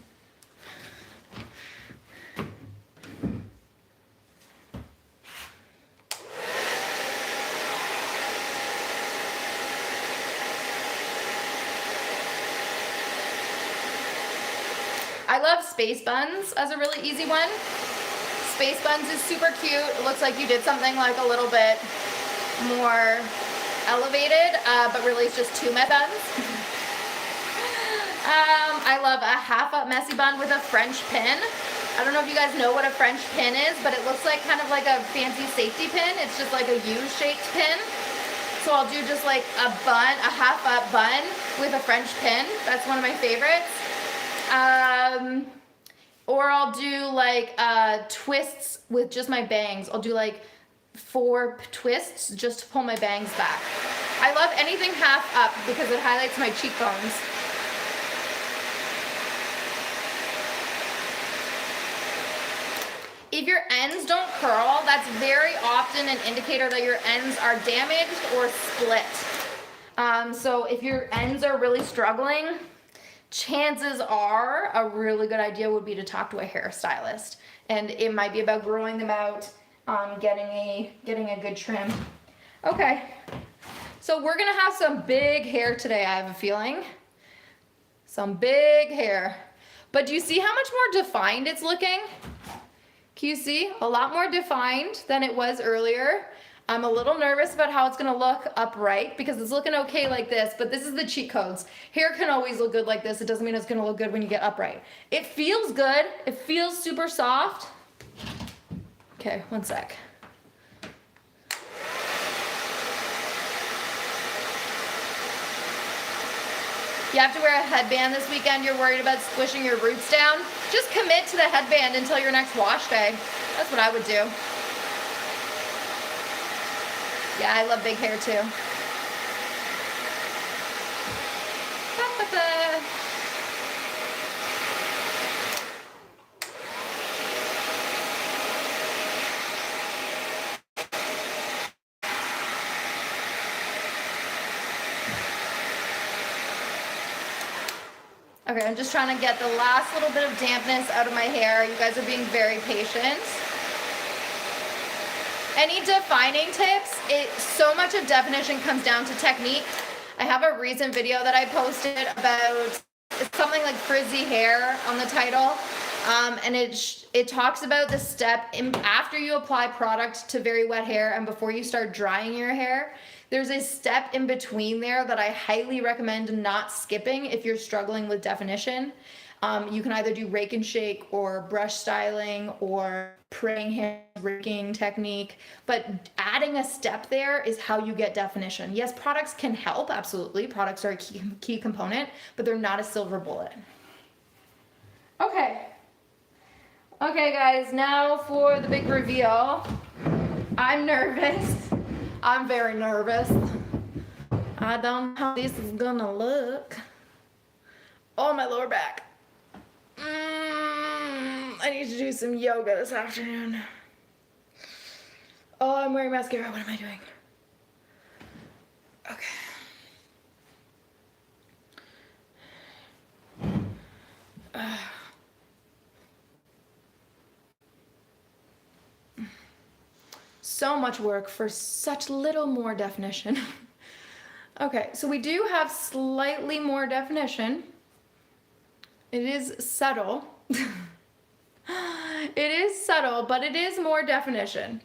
[SPEAKER 1] I love space buns as a really easy one. Space buns is super cute. It looks like you did something like a little bit more elevated, but really it's just 2 buns. I love a half up messy bun with a French pin. I don't know if you guys know what a French pin is, but it looks like kind of like a fancy safety pin. It's just like a U-shaped pin. So I'll do just like a bun, a half up bun with a French pin. That's one of my favorites. Or I'll do like twists with just my bangs. I'll do like 4 twists just to pull my bangs back. I love anything half up because it highlights my cheekbones. If your ends don't curl, that's very often an indicator that your ends are damaged or split. So if your ends are really struggling, chances are a really good idea would be to talk to a hairstylist, and it might be about growing them out, getting a good trim. Okay, so we're gonna have some big hair today, I have a feeling. Some big hair. But do you see how much more defined it's looking? Can you see? A lot more defined than it was earlier. I'm a little nervous about how it's gonna look upright because it's looking okay like this, but this is the cheat codes. Hair can always look good like this. It doesn't mean it's gonna look good when you get upright. It feels good. It feels super soft. Okay, one sec. You have to wear a headband this weekend. You're worried about squishing your roots down. Just commit to the headband until your next wash day. That's what I would do. Yeah, I love big hair too. Okay, I'm just trying to get the last little bit of dampness out of my hair. You guys are being very patient. Any defining tips? So much of definition comes down to technique. I have a recent video that I posted about something like frizzy hair on the title. And it talks about the step after you apply product to very wet hair and before you start drying your hair. There's a step in between there that I highly recommend not skipping if you're struggling with definition. You can either do rake and shake or brush styling or praying hair raking technique, but adding a step there is how you get definition. Yes, products can help, absolutely. Products are a key component, but they're not a silver bullet. Okay. Okay, guys, now for the big reveal. I'm nervous. I'm very nervous. I don't know how this is gonna look. Oh, my lower back. I need to do some yoga this afternoon. Oh, I'm wearing mascara. What am I doing? Okay. So much work for such little more definition. Okay, so we do have slightly more definition. It is subtle. It is subtle, but it is more definition.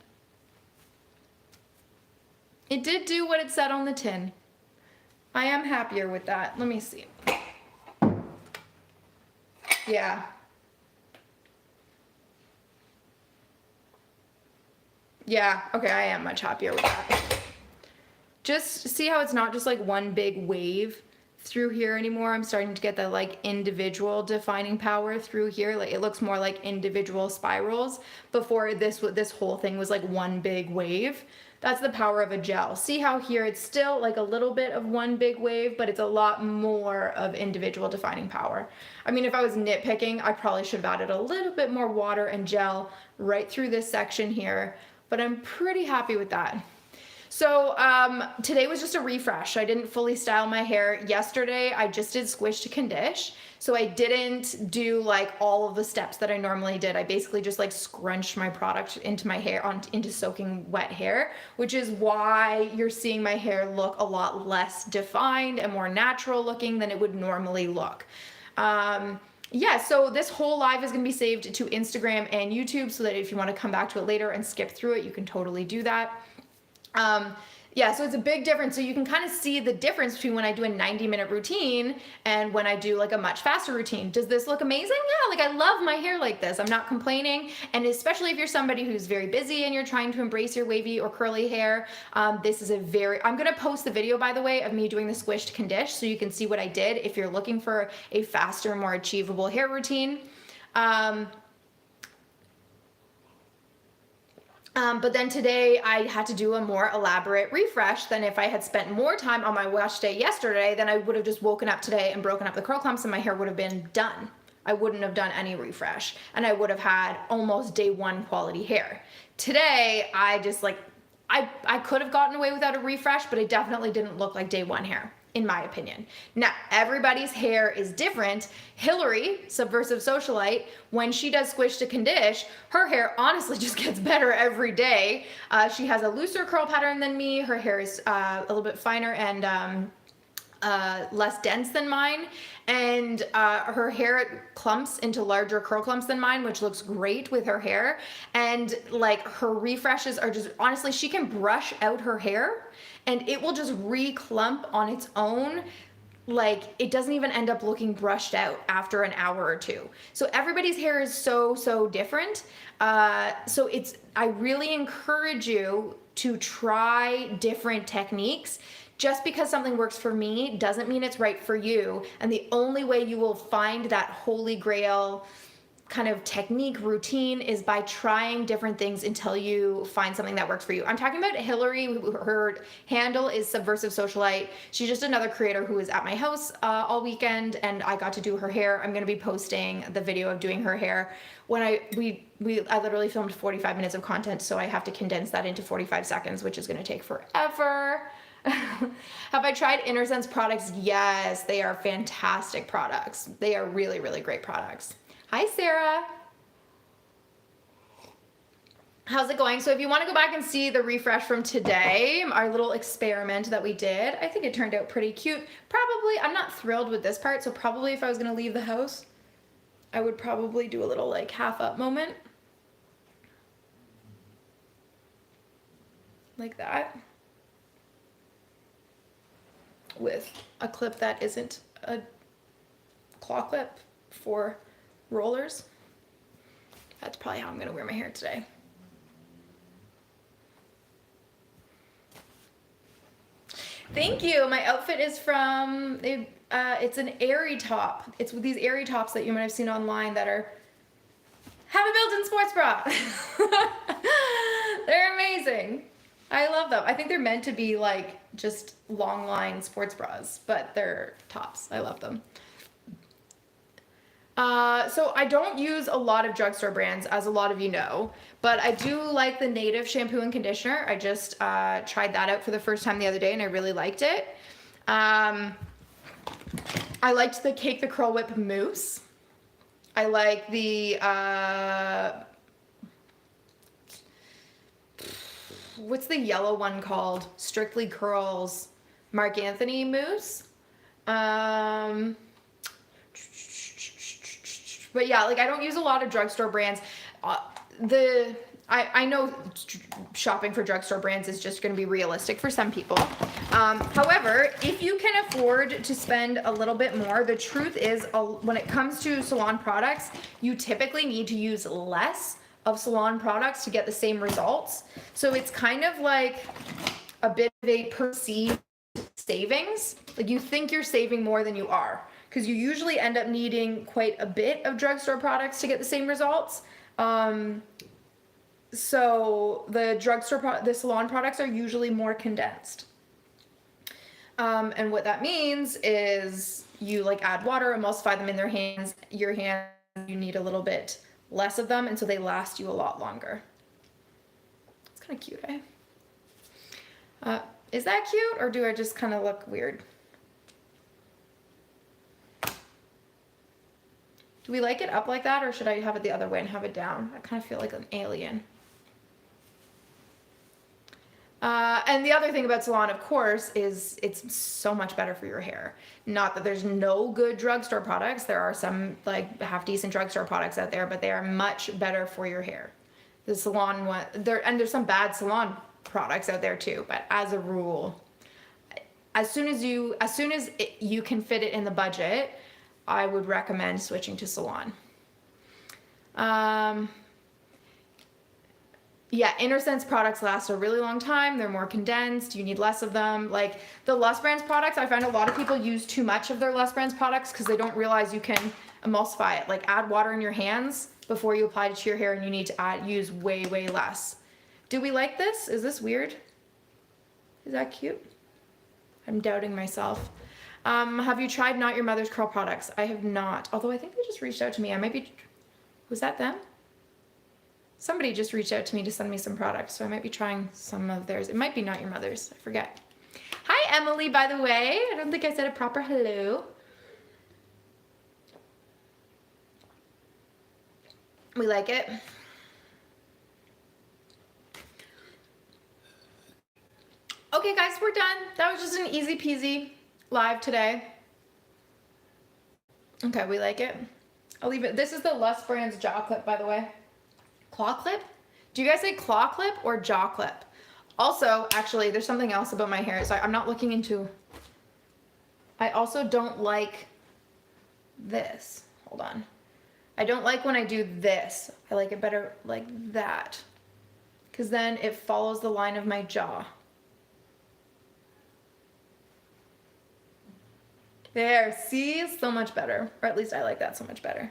[SPEAKER 1] It did do what it said on the tin. I am happier with that. Let me see. Yeah. Yeah, okay, I am much happier with that. Just see how it's not just like one big wave through here anymore. I'm starting to get that like individual defining power through here. Like it looks more like individual spirals. Before this whole thing was like one big wave. That's the power of a gel. See how here it's still like a little bit of one big wave, but it's a lot more of individual defining power. I mean, if I was nitpicking, I probably should have added a little bit more water and gel right through this section here, but I'm pretty happy with that. So today was just a refresh. I didn't fully style my hair yesterday. I just did squish to condish. So I didn't do like all of the steps that I normally did. I basically just like scrunched my product into my hair, into soaking wet hair, which is why you're seeing my hair look a lot less defined and more natural looking than it would normally look. Yeah, so this whole live is going to be saved to Instagram and YouTube so that if you want to come back to it later and skip through it, you can totally do that. Yeah, so it's a big difference. So you can kind of see the difference between when I do a 90-minute routine and when I do like a much faster routine. Does this look amazing? Yeah, like I love my hair like this. I'm not complaining. And especially if you're somebody who's very busy and you're trying to embrace your wavy or curly hair, this is I'm going to post the video, by the way, of me doing the squish to condish so you can see what I did if you're looking for a faster, more achievable hair routine. But then today I had to do a more elaborate refresh than if I had spent more time on my wash day yesterday. Then I would have just woken up today and broken up the curl clumps and my hair would have been done. I wouldn't have done any refresh and I would have had almost day one quality hair. Today I just like, I could have gotten away without a refresh, but it definitely didn't look like day one hair, in my opinion. Now, everybody's hair is different. Hillary, Subversive Socialite, when she does squish to condish, her hair honestly just gets better every day. She has a looser curl pattern than me. Her hair is a little bit finer and less dense than mine, and her hair clumps into larger curl clumps than mine, which looks great with her hair. And like her refreshes are just, honestly, she can brush out her hair and it will just re-clump on its own. Like it doesn't even end up looking brushed out after an hour or two. So everybody's hair is so different. So I really encourage you to try different techniques. Just because something works for me doesn't mean it's right for you. And the only way you will find that holy grail kind of technique routine is by trying different things until you find something that works for you. I'm talking about Hillary. Her handle is Subversive Socialite. She's just another creator who was at my house all weekend and I got to do her hair. I'm going to be posting the video of doing her hair. When I literally filmed 45 minutes of content, so I have to condense that into 45 seconds, which is going to take forever. Have I tried InnerSense products? Yes, they are fantastic products. They are really great products. Hi, Sarah. How's it going? So if you want to go back and see the refresh from today, our little experiment that we did, I think it turned out pretty cute. Probably, I'm not thrilled with this part, so probably if I was going to leave the house, I would probably do a little like half up moment. Like that. With a clip that isn't a claw clip for rollers. That's probably how I'm going to wear my hair today. Thank you. My outfit is from, it's an airy top. It's with these airy tops that you might have seen online that have a built-in sports bra. They're amazing. I love them. I think they're meant to be like just long line sports bras, but they're tops. I love them. So I don't use a lot of drugstore brands, as a lot of you know, but I do like the Native shampoo and conditioner. I just tried that out for the first time the other day and I really liked it. I liked the Cake the Curl Whip mousse. I like the what's the yellow one called? Strictly Curls Mark Anthony mousse. But yeah, like I don't use a lot of drugstore brands. I know shopping for drugstore brands is just going to be realistic for some people. However, if you can afford to spend a little bit more, the truth is when it comes to salon products, you typically need to use less of salon products to get the same results. So it's kind of like a bit of a perceived savings. Like you think you're saving more than you are, because you usually end up needing quite a bit of drugstore products to get the same results. So the salon products are usually more condensed. And what that means is you like add water, emulsify them in your hands, you need a little bit less of them, and so they last you a lot longer. It's kind of cute, eh? Is that cute, or do I just kind of look weird? Do we like it up like that, or should I have it the other way and have it down? I kind of feel like an alien. And the other thing about salon, of course, is it's so much better for your hair. Not that there's no good drugstore products. There are some like half decent drugstore products out there, but they are much better for your hair. The salon one, there's some bad salon products out there too, but as a rule, as soon as you can fit it in the budget, I would recommend switching to salon. Yeah, InnerSense products last a really long time. They're more condensed. You need less of them. Like the Lust Brands products, I find a lot of people use too much of their Lust Brands products because they don't realize you can emulsify it. Like add water in your hands before you apply it to your hair, and you need to use way, way less. Do we like this? Is this weird? Is that cute? I'm doubting myself. Have you tried Not Your Mother's Curl products? I have not. Although I think they just reached out to me. Was that them? Somebody just reached out to me to send me some products, so I might be trying some of theirs. It might be Not Your Mother's. I forget. Hi, Emily, by the way. I don't think I said a proper hello. We like it. Okay, guys, we're done. That was just an easy peasy live today. Okay, we like it. I'll leave it. This is the Lust Brands jaw clip, by the way. Claw clip? Do you guys say claw clip or jaw clip? Also, actually, there's something else about my hair. So I'm not looking into... I also don't like this. Hold on. I don't like when I do this. I like it better like that, because then it follows the line of my jaw. There, see? So much better. Or at least I like that so much better.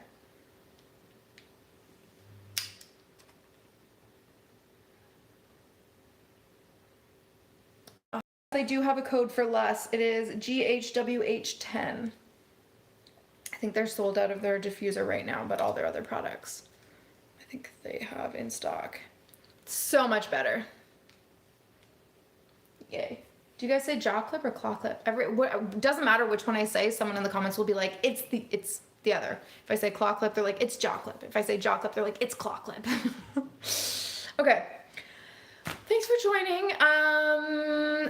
[SPEAKER 1] They do have a code for less. It is GHWH10. I think they're sold out of their diffuser right now, but all their other products I think they have in stock. So much better. Yay. Do you guys say jaw clip or claw clip? It doesn't matter which one I say. Someone in the comments will be like, it's the other. If I say claw clip, they're like, it's jaw clip. If I say jaw clip, they're like, it's claw clip. Okay. Thanks for joining.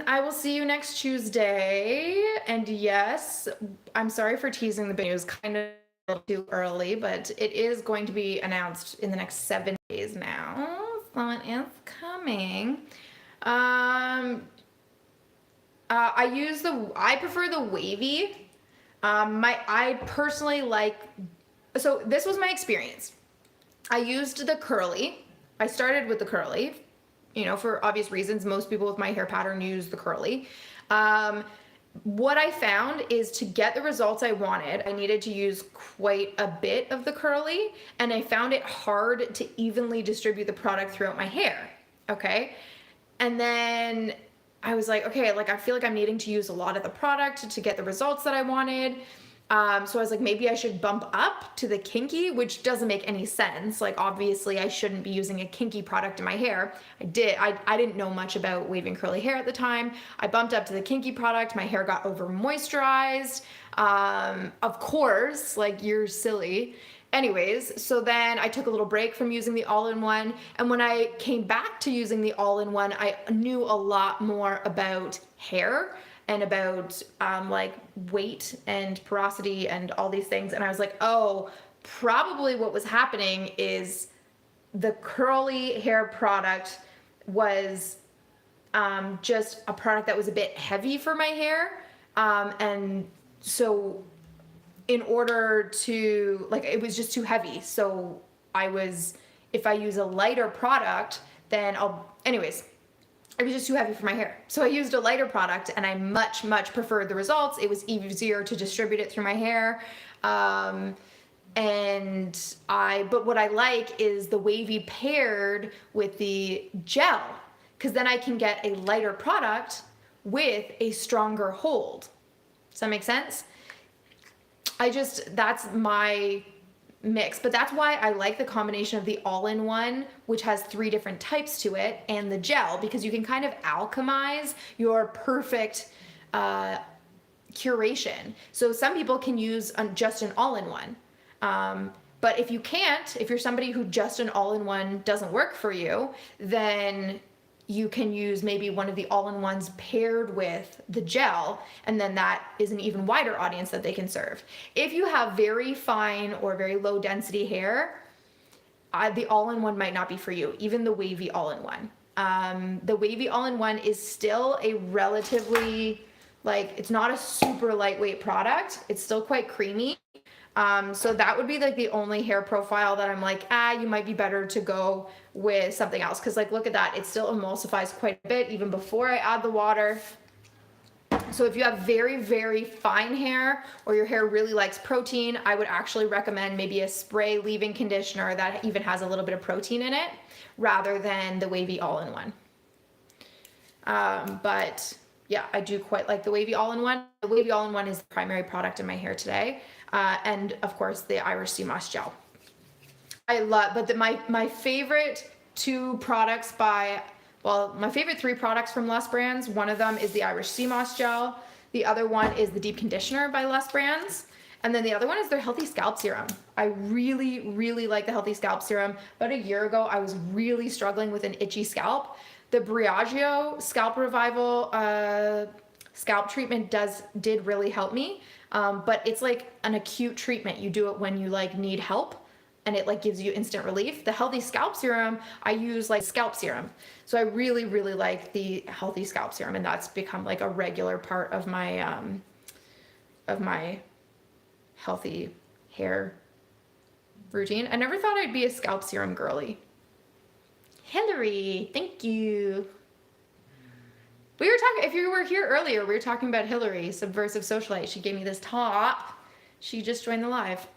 [SPEAKER 1] I will see you next Tuesday. And yes, I'm sorry for teasing the news kind of a little too early, but it is going to be announced in the next 7 days now. So it is coming. I prefer the Wavy. I personally like, so this was my experience. I used the curly. I started with the curly. For obvious reasons. Most people with my hair pattern use the curly. What I found is to get the results I wanted, I needed to use quite a bit of the curly, and I found it hard to evenly distribute the product throughout my hair, okay? And then I was like, okay, I feel like I'm needing to use a lot of the product to get the results that I wanted. So I was like, maybe I should bump up to the kinky, which doesn't make any sense. Obviously I shouldn't be using a kinky product in my hair. I didn't know much about waving curly hair at the time. I bumped up to the kinky product. My hair got over moisturized. Of course, you're silly. Anyways, so then I took a little break from using the all-in-one, and when I came back to using the all-in-one, I knew a lot more about hair and about weight and porosity and all these things, and I was like, oh, probably what was happening is the curly hair product was just a product that was a bit heavy for my hair. And so in order to, like, it was just too heavy. So if I use a lighter product, then anyways, it was just too heavy for my hair. So I used a lighter product and I much preferred the results. It was easier to distribute it through my hair. But what I like is the Wavy paired with the gel, because then I can get a lighter product with a stronger hold. Does that make sense? That's my mix, but that's why I like the combination of the all-in-one, which has 3 different types to it, and the gel, because you can kind of alchemize your perfect curation. So some people can use just an all-in-one. But if you can't, if you're somebody who just an all-in-one doesn't work for you, then you can use maybe one of the all-in-ones paired with the gel, and then that is an even wider audience that they can serve. If you have very fine or very low density hair, the all-in-one might not be for you, even the Wavy all-in-one. The Wavy all-in-one is still a relatively, it's not a super lightweight product. It's still quite creamy. So that would be like the only hair profile that I'm like, you might be better to go with something else. Cause look at that. It still emulsifies quite a bit even before I add the water. So if you have very, very fine hair, or your hair really likes protein, I would actually recommend maybe a spray leave-in conditioner that even has a little bit of protein in it, rather than the Wavy all-in-one. But yeah, I do quite like the Wavy all-in-one. The Wavy all-in-one is the primary product in my hair today. And of course the Irish Sea Moss gel. My favorite 2 products my favorite 3 products from Lust Brands, one of them is the Irish Sea Moss gel. The other one is the deep conditioner by Lust Brands. And then the other one is their Healthy Scalp Serum. I really, really like the Healthy Scalp Serum. About a year ago, I was really struggling with an itchy scalp. The Briogeo Scalp Revival scalp treatment did really help me. But it's like an acute treatment. You do it when you need help, and it gives you instant relief. The Healthy Scalp Serum, I use scalp serum. So I really, really like the Healthy Scalp Serum, and that's become a regular part of my healthy hair routine. I never thought I'd be a scalp serum girly. Hillary, thank you. We were talking, if you were here earlier, we were talking about Hillary, Subversive Socialite. She gave me this top. She just joined the live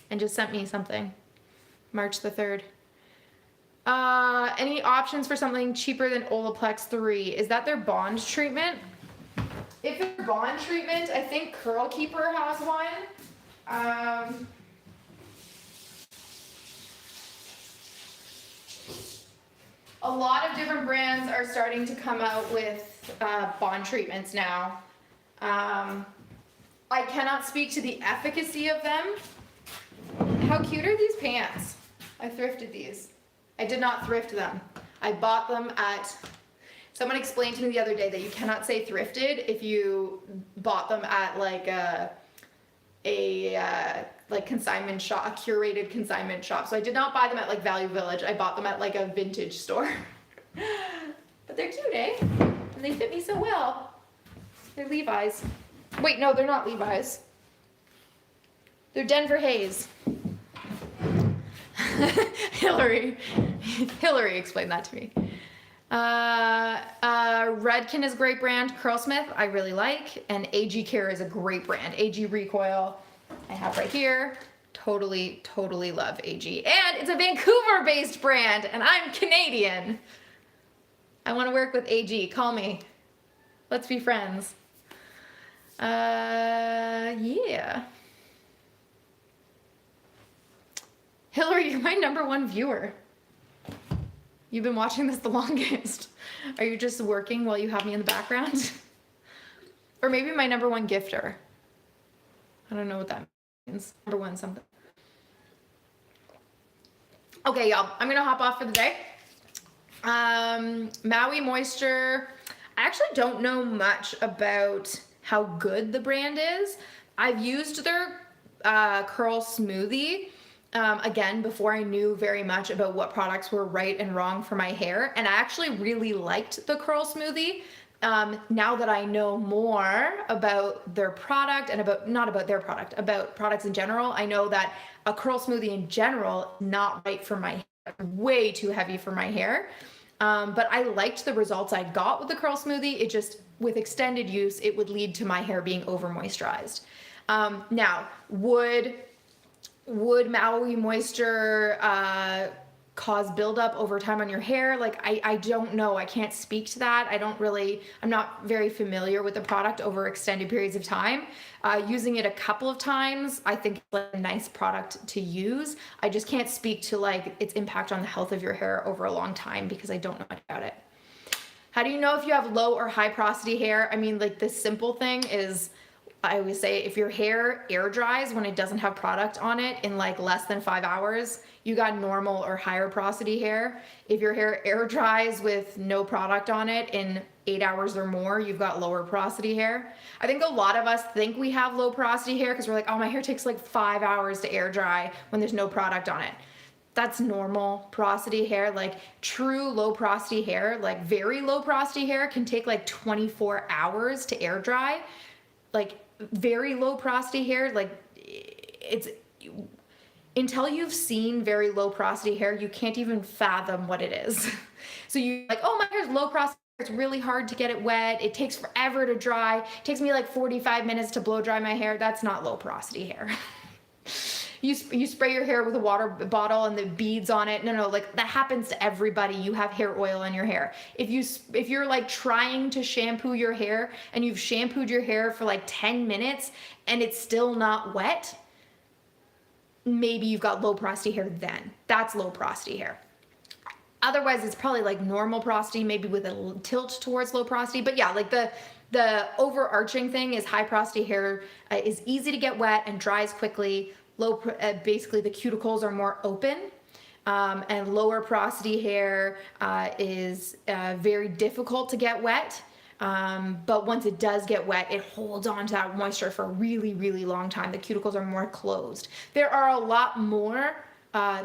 [SPEAKER 1] and just sent me something. March the 3rd. Any options for something cheaper than Olaplex 3? Is that their bond treatment? If it's bond treatment, I think Curl Keeper has one. A lot of different brands are starting to come out with bond treatments now. I cannot speak to the efficacy of them. How cute are these pants? I thrifted these. I did not thrift them. I bought them at... Someone explained to me the other day that you cannot say thrifted if you bought them at a consignment shop, a curated consignment shop. So I did not buy them at Value Village. I bought them at a vintage store. But they're cute, eh? And they fit me so well. They're Levi's. Wait, no, they're not Levi's. They're Denver Hayes. Hillary explained that to me. Redken is a great brand. Curlsmith, I really like. And AG Care is a great brand. AG Recoil, I have right here. Totally love AG. And it's a Vancouver-based brand, and I'm Canadian. I want to work with AG. Call me. Let's be friends. Yeah. Hillary, you're my #1 viewer. You've been watching this the longest. Are you just working while you have me in the background? Or maybe my #1 gifter. I don't know what that means. #1 something. Okay, y'all. I'm gonna hop off for the day. Maui Moisture. I actually don't know much about how good the brand is. I've used their curl smoothie, again, before I knew very much about what products were right and wrong for my hair. And I actually really liked the curl smoothie. Now that I know more about their product and not about their product, about products in general, I know that a curl smoothie in general is not right for my hair, way too heavy for my hair. But I liked the results I got with the curl smoothie. It just, with extended use, it would lead to my hair being over moisturized. Now, would Maui moisture cause buildup over time on your hair? Like, I don't know. I can't speak to that. I'm not very familiar with the product over extended periods of time. Using it a couple of times, I think it's like a nice product to use. I just can't speak to like its impact on the health of your hair over a long time because I don't know much about it. How do you know if you have low or high porosity hair? I mean, like, the simple thing is, I always say, if your hair air dries when it doesn't have product on it in like less than 5 hours, you got normal or higher porosity hair. If your hair air dries with no product on it in 8 hours or more, you've got lower porosity hair. I think a lot of us think we have low porosity hair because we're like, oh, my hair takes like 5 hours to air dry when there's no product on it. That's normal porosity hair. Like, true low porosity hair, like very low porosity hair, can take like 24 hours to air dry. Like, very low porosity hair, like, it's, until you've seen very low porosity hair, you can't even fathom what it is. So you're like, oh, my hair's low porosity, it's really hard to get it wet, it takes forever to dry, it takes me like 45 minutes to blow dry my hair. That's not low porosity hair. You spray your hair with a water bottle and the beads on it. No, like, that happens to everybody. You have hair oil in your hair. If you're like trying to shampoo your hair and you've shampooed your hair for like 10 minutes and it's still not wet, maybe you've got low porosity hair then. That's low porosity hair. Otherwise, it's probably like normal porosity, maybe with a tilt towards low porosity. But yeah, like the overarching thing is high porosity hair is easy to get wet and dries quickly. Basically the cuticles are more open, and lower porosity hair is very difficult to get wet. But once it does get wet, it holds on to that moisture for a really, really long time. The cuticles are more closed. There are a lot more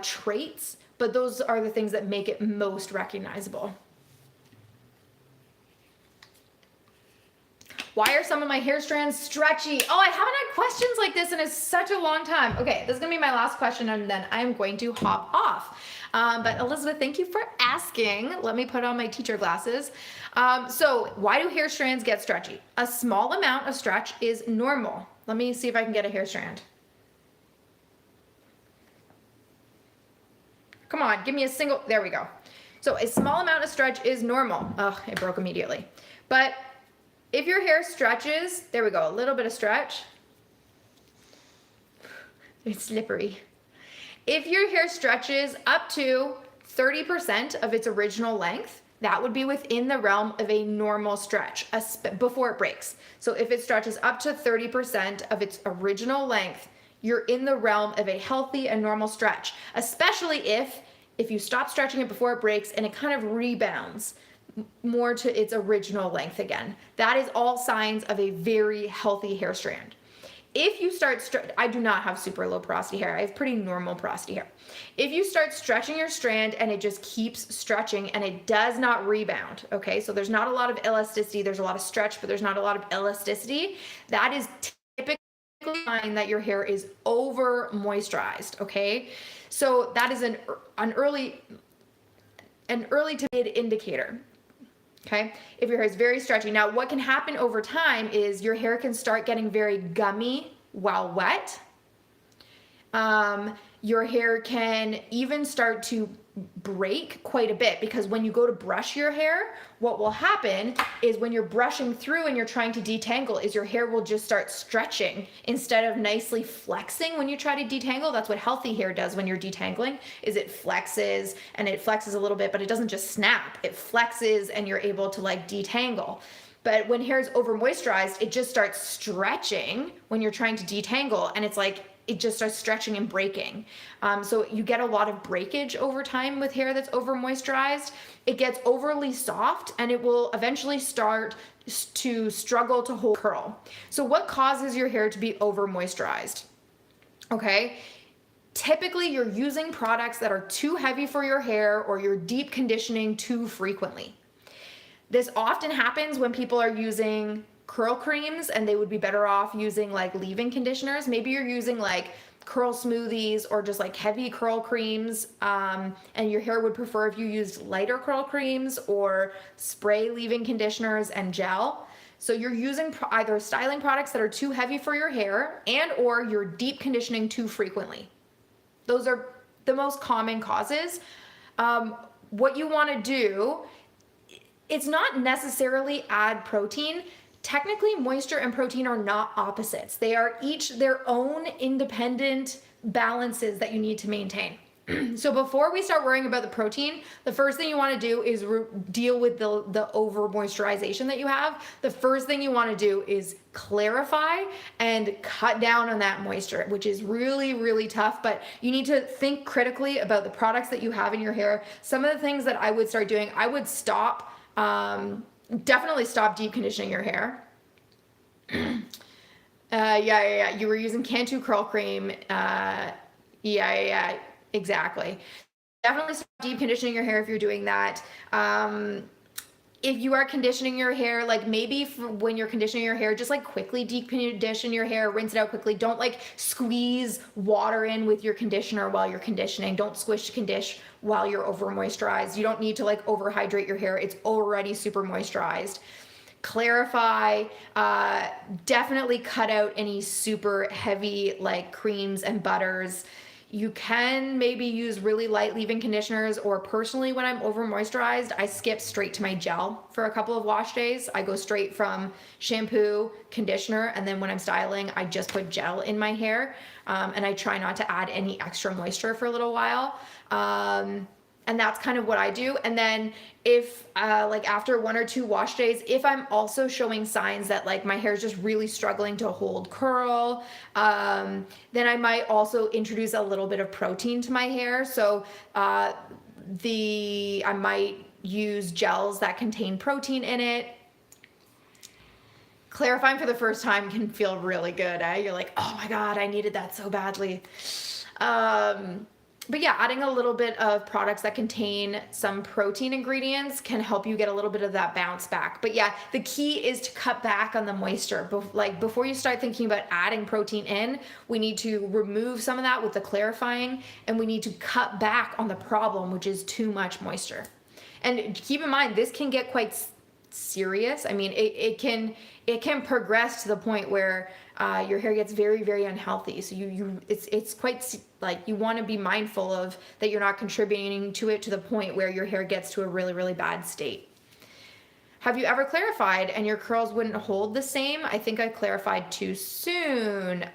[SPEAKER 1] traits, but those are the things that make it most recognizable. Why are some of my hair strands stretchy? Oh, I haven't had questions like this in such a long time. Okay, this is gonna be my last question and then I'm going to hop off. But Elizabeth, thank you for asking. Let me put on my teacher glasses. So why do hair strands get stretchy? A small amount of stretch is normal. Let me see if I can get a hair strand. Come on, give me a single, there we go. So a small amount of stretch is normal. Ugh, it broke immediately. But if your hair stretches, there we go, a little bit of stretch. It's slippery. If your hair stretches up to 30% of its original length, that would be within the realm of a normal stretch before it breaks. So if it stretches up to 30% of its original length, you're in the realm of a healthy and normal stretch, especially if you stop stretching it before it breaks and it kind of rebounds more to its original length again. That is all signs of a very healthy hair strand. If you start, I do not have super low porosity hair. I have pretty normal porosity hair. If you start stretching your strand and it just keeps stretching and it does not rebound, okay, so there's not a lot of elasticity, there's a lot of stretch, but there's not a lot of elasticity, that is typically a sign that your hair is over moisturized, okay? So that is an early to mid indicator. Okay, if your hair is very stretchy. Now, what can happen over time is your hair can start getting very gummy while wet. Your hair can even start to break quite a bit because when you go to brush your hair, what will happen is when you're brushing through and you're trying to detangle is your hair will just start stretching instead of nicely flexing when you try to detangle. That's what healthy hair does when you're detangling, is it flexes and it flexes a little bit, but it doesn't just snap. It flexes and you're able to like detangle. But when hair is over moisturized, it just starts stretching when you're trying to detangle, and it's like it just starts stretching and breaking. So you get a lot of breakage over time with hair that's over moisturized. It gets overly soft and it will eventually start to struggle to hold curl. So what causes your hair to be over moisturized? Okay, typically you're using products that are too heavy for your hair, or you're deep conditioning too frequently. This often happens when people are using curl creams, and they would be better off using like leave-in conditioners. Maybe you're using like curl smoothies or just like heavy curl creams, and your hair would prefer if you used lighter curl creams or spray leave-in conditioners and gel. So you're using either styling products that are too heavy for your hair, and or you're deep conditioning too frequently. Those are the most common causes. What you want to do, it's not necessarily add protein. Technically, moisture and protein are not opposites. They are each their own independent balances that you need to maintain. So before we start worrying about the protein, the first thing you want to do is deal with the over moisturization that you have. The first thing you want to do is clarify and cut down on that moisture, which is really, really tough, but you need to think critically about the products that you have in your hair. Some of the things that I would start doing, I would definitely stop deep conditioning your hair. Yeah. You were using Cantu curl cream. Yeah. Exactly. Definitely stop deep conditioning your hair if you're doing that. If you are conditioning your hair, like maybe when you're conditioning your hair, just like quickly deep condition your hair, rinse it out quickly. Don't like squeeze water in with your conditioner while you're conditioning. Don't squish condition while you're over moisturized. You don't need to like overhydrate your hair. It's already super moisturized. Clarify, definitely cut out any super heavy like creams and butters. You can maybe use really light leave-in conditioners, or personally when I'm over moisturized, I skip straight to my gel for a couple of wash days. I go straight from shampoo, conditioner, and then when I'm styling, I just put gel in my hair, and I try not to add any extra moisture for a little while. And that's kind of what I do. And then if like after 1 or 2 wash days, if I'm also showing signs that like my hair is just really struggling to hold curl, then I might also introduce a little bit of protein to my hair. So I might use gels that contain protein in it. Clarifying for the first time can feel really good, eh? You're like, oh my God, I needed that so badly. But yeah, adding a little bit of products that contain some protein ingredients can help you get a little bit of that bounce back. But yeah, the key is to cut back on the moisture. Like before you start thinking about adding protein in, we need to remove some of that with the clarifying, and we need to cut back on the problem, which is too much moisture. And keep in mind, this can get quite serious. I mean, it can progress to the point where your hair gets very, very unhealthy. So it's quite like you want to be mindful of that you're not contributing to it to the point where your hair gets to a really, really bad state. Have you ever clarified and your curls wouldn't hold the same? I think I clarified too soon.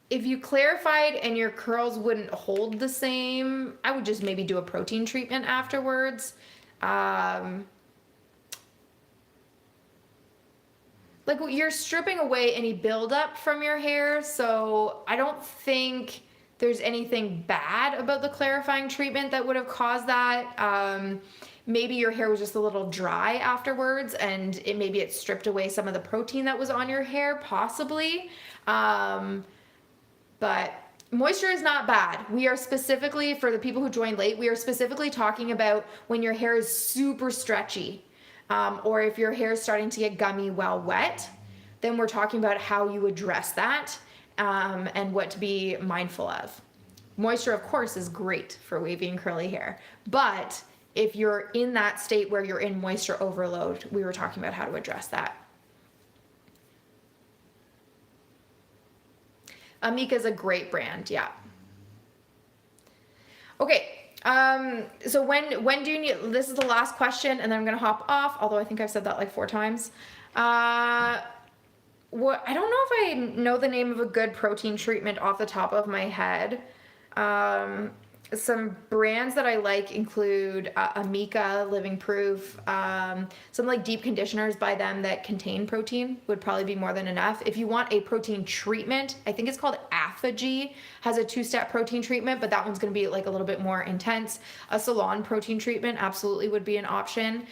[SPEAKER 1] If you clarified and your curls wouldn't hold the same, I would just maybe do a protein treatment afterwards. Like you're stripping away any buildup from your hair, so I don't think there's anything bad about the clarifying treatment that would have caused that. Maybe your hair was just a little dry afterwards, and maybe it stripped away some of the protein that was on your hair, possibly. But moisture is not bad. We are specifically, for the people who joined late, we are specifically talking about when your hair is super stretchy, or if your hair is starting to get gummy while wet, then we're talking about how you address that, and what to be mindful of. Moisture, of course, is great for wavy and curly hair, but if you're in that state where you're in moisture overload, we were talking about how to address that. Amika is a great brand, yeah. Okay, so when do you need, this is the last question, and then I'm gonna hop off, although I think I've said that like 4 times. I don't know if I know the name of a good protein treatment off the top of my head. Some brands that I like include Amika, Living Proof, some like deep conditioners by them that contain protein would probably be more than enough. If you want a protein treatment, I think it's called Apogee, has a 2-step protein treatment, but that one's going to be like a little bit more intense. A salon protein treatment absolutely would be an option.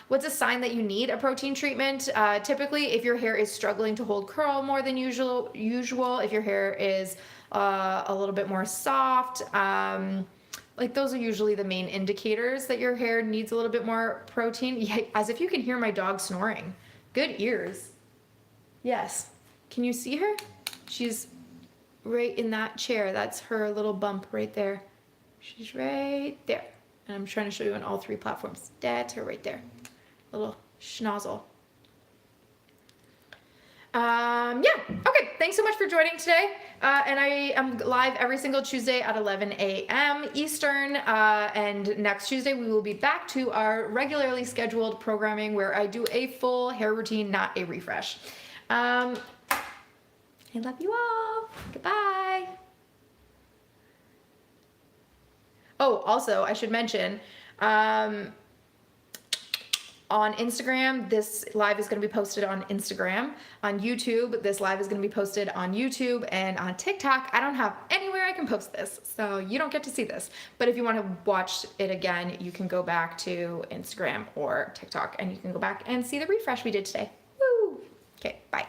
[SPEAKER 1] What's a sign that you need a protein treatment? Typically, if your hair is struggling to hold curl more than usual, if your hair is a little bit more soft. Like those are usually the main indicators that your hair needs a little bit more protein. Yeah, as if you can hear my dog snoring. Good ears. Yes. Can you see her? She's right in that chair. That's her little bump right there. She's right there. And I'm trying to show you on all 3 platforms. That's her right there. Little schnozzle. Yeah, okay, thanks so much for joining today. And I am live every single Tuesday at 11 a.m. Eastern. And next Tuesday, we will be back to our regularly scheduled programming where I do a full hair routine, not a refresh. I love you all. Goodbye. Oh, also, I should mention, on Instagram, this live is going to be posted on Instagram. On YouTube, this live is going to be posted on YouTube. And on TikTok, I don't have anywhere I can post this, so you don't get to see this. But if you want to watch it again, you can go back to Instagram or TikTok, and you can go back and see the refresh we did today. Woo! Okay, bye.